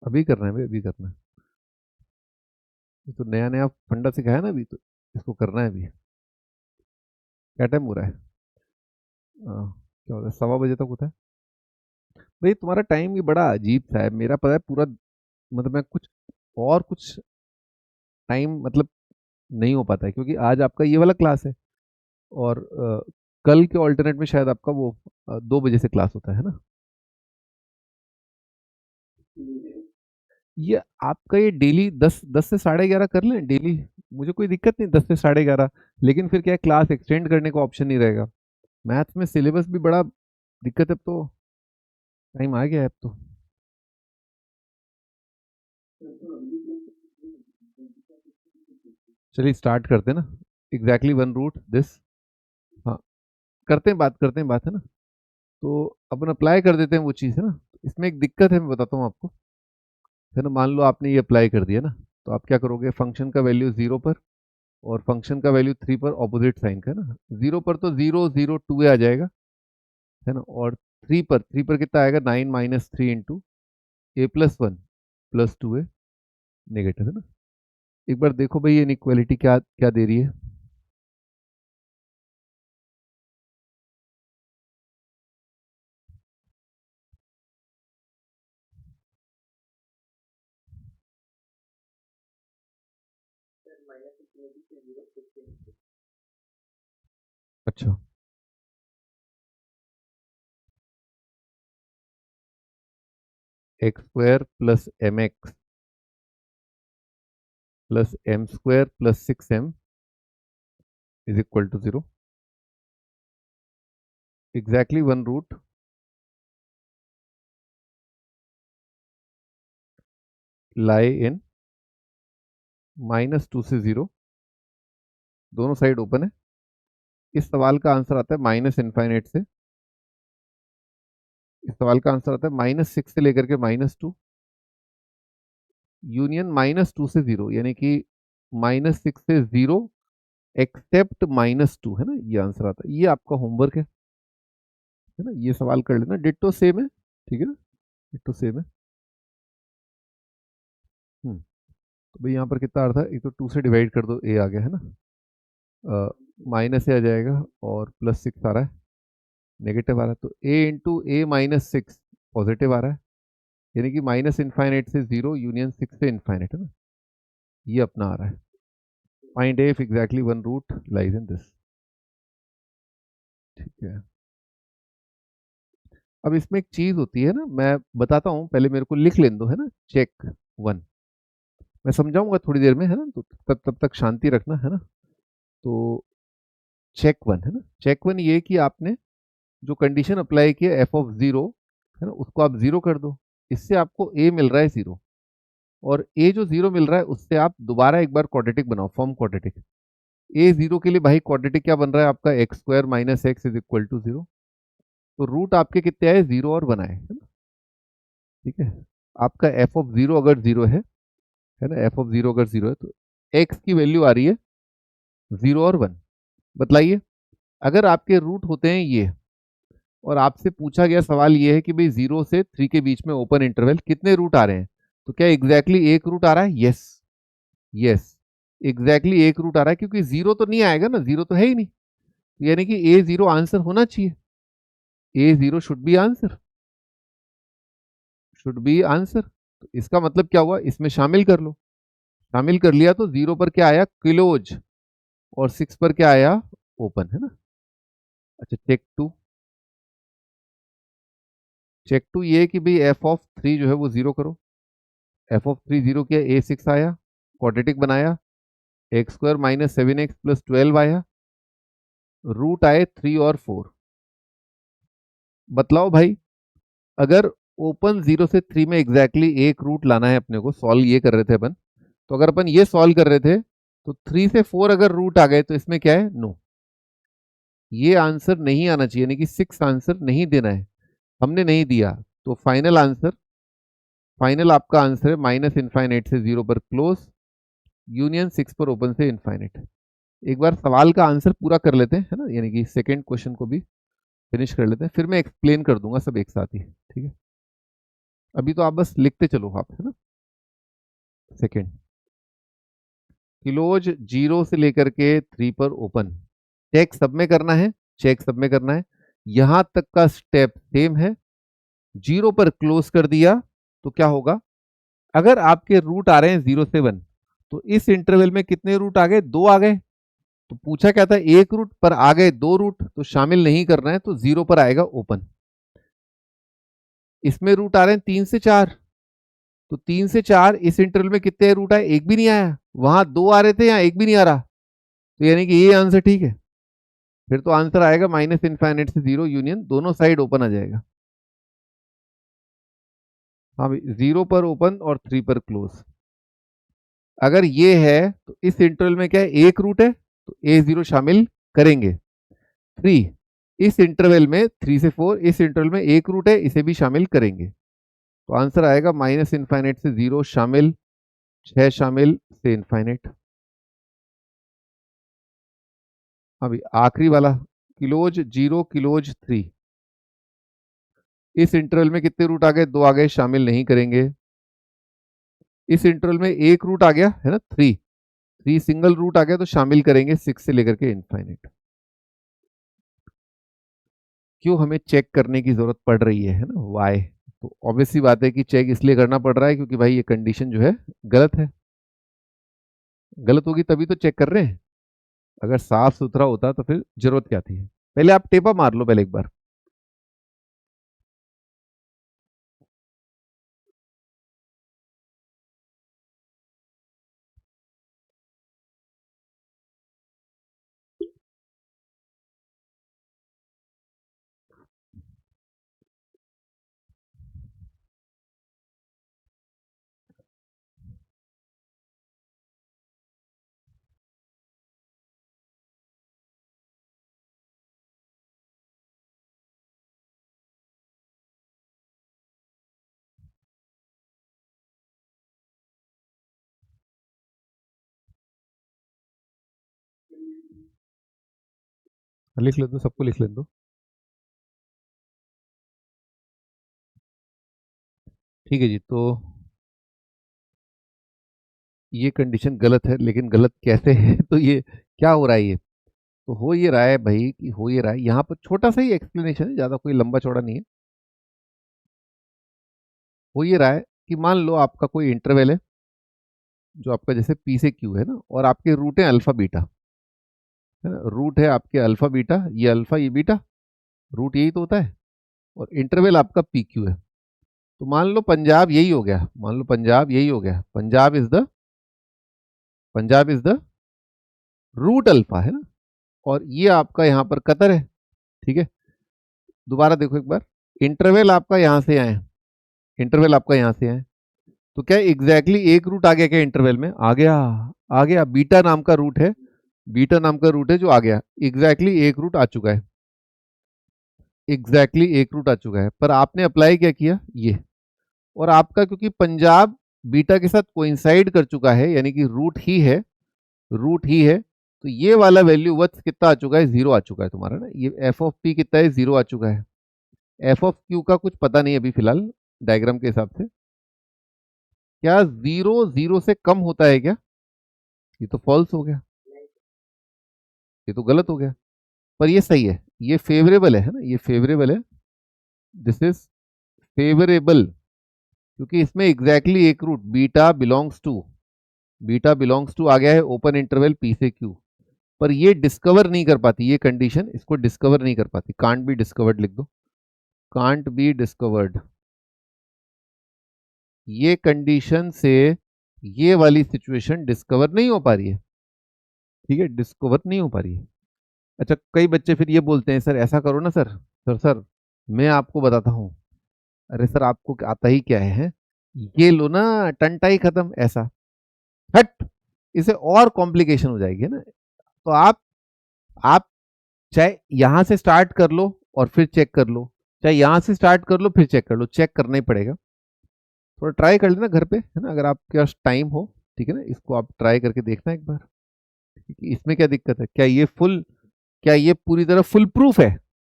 अभी करना है भाई, अभी करना है। ये तो नया नया फंडा सिखाया ना अभी, तो इसको करना है अभी। क्या टाइम हो रहा है? क्या हो रहा है? 1:15 तक होता है भाई। तुम्हारा टाइम भी बड़ा अजीब सा है, मेरा पता है पूरा, मतलब मैं कुछ और कुछ टाइम मतलब नहीं हो पाता है, क्योंकि आज आपका ये वाला क्लास है और कल के ऑल्टरनेट में शायद आपका वो 2 बजे से क्लास होता है ना। ये आपका ये डेली 10 से 11:30 कर लें डेली, मुझे कोई दिक्कत नहीं 10 से 11:30, लेकिन फिर क्या है, क्लास एक्सटेंड करने का ऑप्शन नहीं रहेगा। मैथ्स में सिलेबस भी बड़ा दिक्कत है, अब तो टाइम आ गया है अब तो। चलिए स्टार्ट करते हैं ना। Exactly one root this. हाँ, करते हैं बात, करते हैं बात, है ना। तो अपन अप्लाई कर देते हैं वो चीज़, है ना। इसमें एक दिक्कत है, मैं बताता हूँ आपको, है ना। मान लो आपने ये अप्लाई कर दिया ना, तो आप क्या करोगे, फंक्शन का वैल्यू 0 पर और फंक्शन का वैल्यू 3 पर ऑपोजिट साइन का, है ना। 0 पर तो 0 0 2 आ जाएगा, है ना। और 3 पर कितना आएगा, 9 - 3 इंटू ए प्लस वन प्लस टू ए नेगेटिव, है ना। एक बार देखो भाई ये इनइक्वालिटी क्या क्या दे रही है। अच्छा, x square plus m x plus m square plus 6m is equal to 0। Exactly one root lie in -2 से 0, दोनों साइड ओपन है। इस सवाल का आंसर आता है माइनस इनफाइनाइट से, इस सवाल का आंसर आता है -6 से लेकर के -2 यूनियन -2 से 0, यानी कि -6 से 0 एक्सेप्ट -2, है ना। ये आंसर आता है, ये आपका होमवर्क है ना। ये सवाल कर लेना, डिट्टो सेम है, ठीक है ना, डिट्टो सेम है। तो भाई यहाँ पर कितना आ रहा था, एक तो 2 से डिवाइड कर दो, ए आ गया, है ना। माइनस ए आ जाएगा और +6 आ रहा है, नेगेटिव आ रहा है, तो ए इंटू ए -6 पॉजिटिव आ रहा है, यानी कि माइनस इनफाइनाइट से 0 यूनियन 6 से इनफाइनाइट, है ना। ये अपना आ रहा है। Find A if exactly one root lies in this, ठीक है। अब इसमें एक चीज होती है ना, मैं बताता हूँ, पहले मेरे को लिख लेने दो, है ना। चेक वन, मैं समझाऊंगा थोड़ी देर में, है ना, तो तब तक शांति रखना, है ना। तो चेक वन, है ना, चेक वन ये कि आपने जो कंडीशन अप्लाई किया f(0), है ना, उसको आप 0 कर दो, इससे आपको a मिल रहा है 0, और a जो 0 मिल रहा है उससे आप दोबारा एक बार क्वाड्रेटिक बनाओ, फॉर्म क्वाड्रेटिक। a 0 के लिए भाई क्वाड्रेटिक क्या बन रहा है आपका, X square minus X is equal to 0। तो रूट आपके कितने आए, 0 और 1 आए, है ना, ठीक है। आपका f(0) अगर 0 है ना, f(0) अगर 0 है तो x की वैल्यू आ रही है 0 और 1। बतलाइए, अगर आपके रूट होते हैं ये, और आपसे पूछा गया सवाल ये है कि भाई 0 से 3 के बीच में ओपन इंटरवल कितने रूट आ रहे हैं, तो क्या एग्जैक्टली एक रूट आ रहा है, यस, यस, एग्जैक्टली एक रूट आ रहा है, क्योंकि 0 तो नहीं आएगा ना, 0 तो है ही नहीं, यानी कि a 0 आंसर होना चाहिए, a zero should be answer, should be answer. तो इसका मतलब क्या हुआ, इसमें शामिल कर लो। शामिल कर लिया तो जीरो पर क्या आया, क्लोज, और सिक्स पर क्या आया, ओपन, है ना। अच्छा चेक टू, चेक टू ये कि भाई एफ ऑफ थ्री जो है वो जीरो करो। एफ ऑफ थ्री जीरो किया, ए सिक्स आया, क्वाड्रेटिक बनाया, x square minus seven x plus twelve आया, रूट आए थ्री और फोर। बतलाओ भाई, अगर ओपन जीरो से थ्री में एग्जैक्टली exactly एक रूट लाना है अपने को, सॉल्व ये कर रहे थे अपन, तो अगर अपन ये सॉल्व कर रहे थे तो थ्री से फोर अगर रूट आ गए तो इसमें क्या है, नो, ये आंसर नहीं आना चाहिए, यानी कि सिक्स आंसर नहीं देना है, हमने नहीं दिया। तो फाइनल आंसर, फाइनल आपका आंसर है माइनस इनफाइनाइट से जीरो पर क्लोज, यूनियन सिक्स पर ओपन से इनफाइनाइट। एक बार सवाल का आंसर पूरा कर लेते हैं, है ना, यानी कि सेकेंड क्वेश्चन को भी फिनिश कर लेते हैं, फिर मैं एक्सप्लेन कर दूंगा सब एक साथ ही, ठीक है। अभी तो आप बस लिखते चलो आप, है ना। सेकेंड, क्लोज जीरो से लेकर के थ्री पर ओपन, चेक सब में करना है, चेक सब में करना है, यहां तक का स्टेप सेम है। जीरो पर क्लोज कर दिया तो क्या होगा, अगर आपके रूट आ रहे हैं जीरो से वन, तो इस इंटरवल में कितने रूट आ गए, दो आ गए। तो पूछा क्या था, एक रूट पर आ गए दो रूट, तो शामिल नहीं करना है, तो जीरो पर आएगा ओपन। इसमें रूट आ रहे हैं तीन से चार, तो तीन से चार इस इंटरवल में कितने रूट आए, एक भी नहीं आया, वहां दो आ रहे थे, यहाँ एक भी नहीं आ रहा, तो यानी कि ये आंसर ठीक है। फिर तो आंसर आएगा माइनस इनफाइनाइट से जीरो, यूनियन दोनों साइड ओपन आ जाएगा। हाँ भाई, जीरो पर ओपन और थ्री पर क्लोज। अगर ये है तो इस इंटरवल में क्या है, एक रूट है, तो ए जीरो शामिल करेंगे। थ्री, इस इंटरवल में थ्री से फोर, इस इंटरवल में एक रूट है, इसे भी शामिल करेंगे। तो आंसर आएगा माइनस इनफाइनाइट से जीरो शामिल, छह शामिल से इनफाइनाइट। अभी आखिरी वाला, क्लोज जीरो क्लोज थ्री, इस इंटरवल में कितने रूट आ गए, दो आ गए, शामिल नहीं करेंगे। इस इंटरवल में एक रूट आ गया है ना, थ्री, थ्री सिंगल रूट आ गया तो शामिल करेंगे सिक्स से लेकर के इनफाइनाइट। क्यों हमें चेक करने की जरूरत पड़ रही है ना, वाई। तो ऑब्वियसली बात है कि चेक इसलिए करना पड़ रहा है क्योंकि भाई ये कंडीशन जो है गलत है, गलत होगी तभी तो चेक कर रहे हैं। अगर साफ सुथरा होता तो फिर जरूरत क्या थी। पहले आप टेपा मार लो पहले एक बार। लिख ले दो, सबको लिख ले दो। ठीक है जी, तो ये कंडीशन गलत है, लेकिन गलत कैसे है तो ये क्या हो रहा है, ये तो हो ये रहा है भाई कि हो ये रहा है, यहाँ पर छोटा सा ही एक्सप्लेनेशन है, ज्यादा कोई लंबा चौड़ा नहीं है। हो ये रहा है कि मान लो आपका कोई इंटरवल है, जो आपका जैसे पी से क्यू है ना, और आपके रूट है अल्फा बीटा, है ना, रूट है आपके अल्फा बीटा, ये अल्फा ये बीटा, रूट यही तो होता है, और इंटरवल आपका पी क्यू है। तो मान लो पंजाब यही हो गया, मान लो पंजाब यही हो गया, Punjab is the, Punjab is the root alpha, है ना, और ये आपका यहाँ पर कतर है, ठीक है। दोबारा देखो एक बार, इंटरवल आपका यहाँ से आए, इंटरवल आपका यहाँ से आए, तो क्या एग्जैक्टली exactly एक रूट आ गया क्या, इंटरवल में आ गया, आ गया, बीटा नाम का रूट है, बीटा नाम का रूट है जो आ गया, एग्जैक्टली exactly एक रूट आ चुका है, एग्जैक्टली exactly एक रूट आ चुका है, पर आपने अप्लाई क्या किया ये, और आपका क्योंकि पंजाब बीटा के साथ कोइंसाइड कर चुका है, यानी कि रूट ही है, रूट ही है, तो ये वाला वैल्यू वत्स कितना आ चुका है, जीरो आ चुका है तुम्हारा ना, ये एफ ऑफ पी कितना है, जीरो आ चुका है। एफ ऑफ क्यू का कुछ पता नहीं अभी फिलहाल, डायग्राम के हिसाब से क्या जीरो जीरो से कम होता है क्या, ये तो फॉल्स हो गया, ये तो गलत हो गया, पर ये सही है, ये फेवरेबल है ना, ये फेवरेबल है। दिस इज फेवरेबल, क्योंकि इसमें एग्जैक्टली exactly एक रूट बीटा बिलोंग्स टू आ गया है ओपन इंटरवल पी से क्यू। पर ये डिस्कवर नहीं कर पाती, ये कंडीशन इसको डिस्कवर नहीं कर पाती। कांट बी डिस्कवर्ड लिख दो, कांट बी डिस्कवर्ड। ये कंडीशन से ये वाली सिचुएशन डिस्कवर नहीं हो पा रही है, ठीक है, डिस्कवर नहीं हो पा रही है। अच्छा, कई बच्चे फिर ये बोलते हैं सर ऐसा करो ना सर, सर मैं आपको बताता हूँ। अरे सर आपको आता ही क्या है, ये लो ना टंटाई खत्म ऐसा। हट, इसे और कॉम्प्लिकेशन हो जाएगी ना। तो आप चाहे यहां से स्टार्ट कर लो और फिर चेक कर लो, चाहे यहां से स्टार्ट कर लो फिर चेक कर लो, चेक करना ही पड़ेगा। थोड़ा ट्राई कर लेना घर पे, है ना, अगर आपके पास टाइम हो, ठीक है ना, इसको आप ट्राई करके देखना एक बार कि इसमें क्या दिक्कत है, क्या ये पूरी तरह फुल प्रूफ है,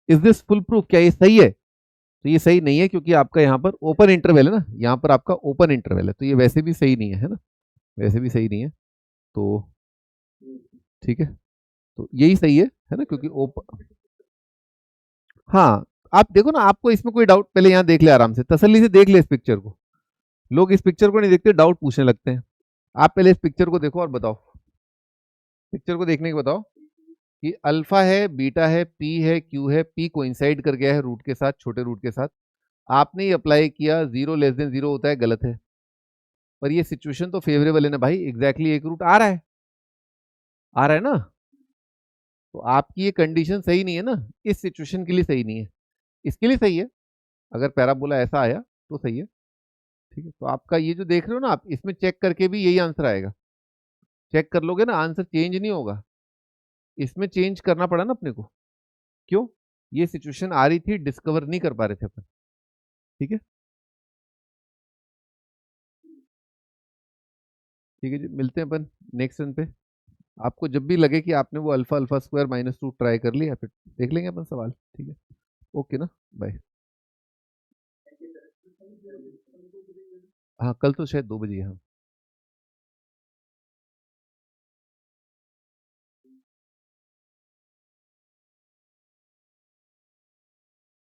इज दिस फुल प्रूफ, क्या ये सही है? तो ये सही नहीं है, क्योंकि आपका यहाँ पर ओपन इंटरवल है ना, यहाँ पर आपका ओपन इंटरवल है, तो ये वैसे भी सही नहीं है ना, वैसे भी सही नहीं है। तो ठीक है, तो यही सही है ना, क्योंकि ओपन। हाँ, आप देखो ना, आपको इसमें कोई डाउट, पहले यहाँ देख ले, आराम से तसल्ली से देख ले इस पिक्चर को। लोग इस पिक्चर को नहीं देखते, डाउट पूछने लगते हैं। आप पहले इस पिक्चर को देखो और बताओ, पिक्चर को देखने के बताओ कि अल्फा है, बीटा है, पी है, क्यू है, पी कोइंसाइड कर गया है रूट के साथ, छोटे रूट के साथ। आपने ये अप्लाई किया, 0 < 0 होता है, गलत है। पर ये सिचुएशन तो फेवरेबल है ना भाई, एग्जैक्टली एक रूट आ रहा है, आ रहा है ना। तो आपकी ये कंडीशन सही नहीं है ना, इस सिचुएशन के लिए सही नहीं है, इसके लिए सही है। अगर पैराबोला ऐसा आया तो सही है, ठीक है। तो आपका ये जो देख रहे हो ना आप, इसमें चेक करके भी यही आंसर आएगा, चेक कर लोगे ना, आंसर चेंज नहीं होगा। इसमें चेंज करना पड़ा ना अपने को, क्यों? ये सिचुएशन आ रही थी, डिस्कवर नहीं कर पा रहे थे अपन, ठीक है। ठीक है जी, मिलते हैं अपन नेक्स्ट रन पे। आपको जब भी लगे कि आपने वो अल्फा अल्फा स्क्वायर -2 ट्राई कर लिया, फिर देख लेंगे अपन सवाल, ठीक है। ओके ना, बाय। हाँ, कल तो शायद 2 बजे, हाँ।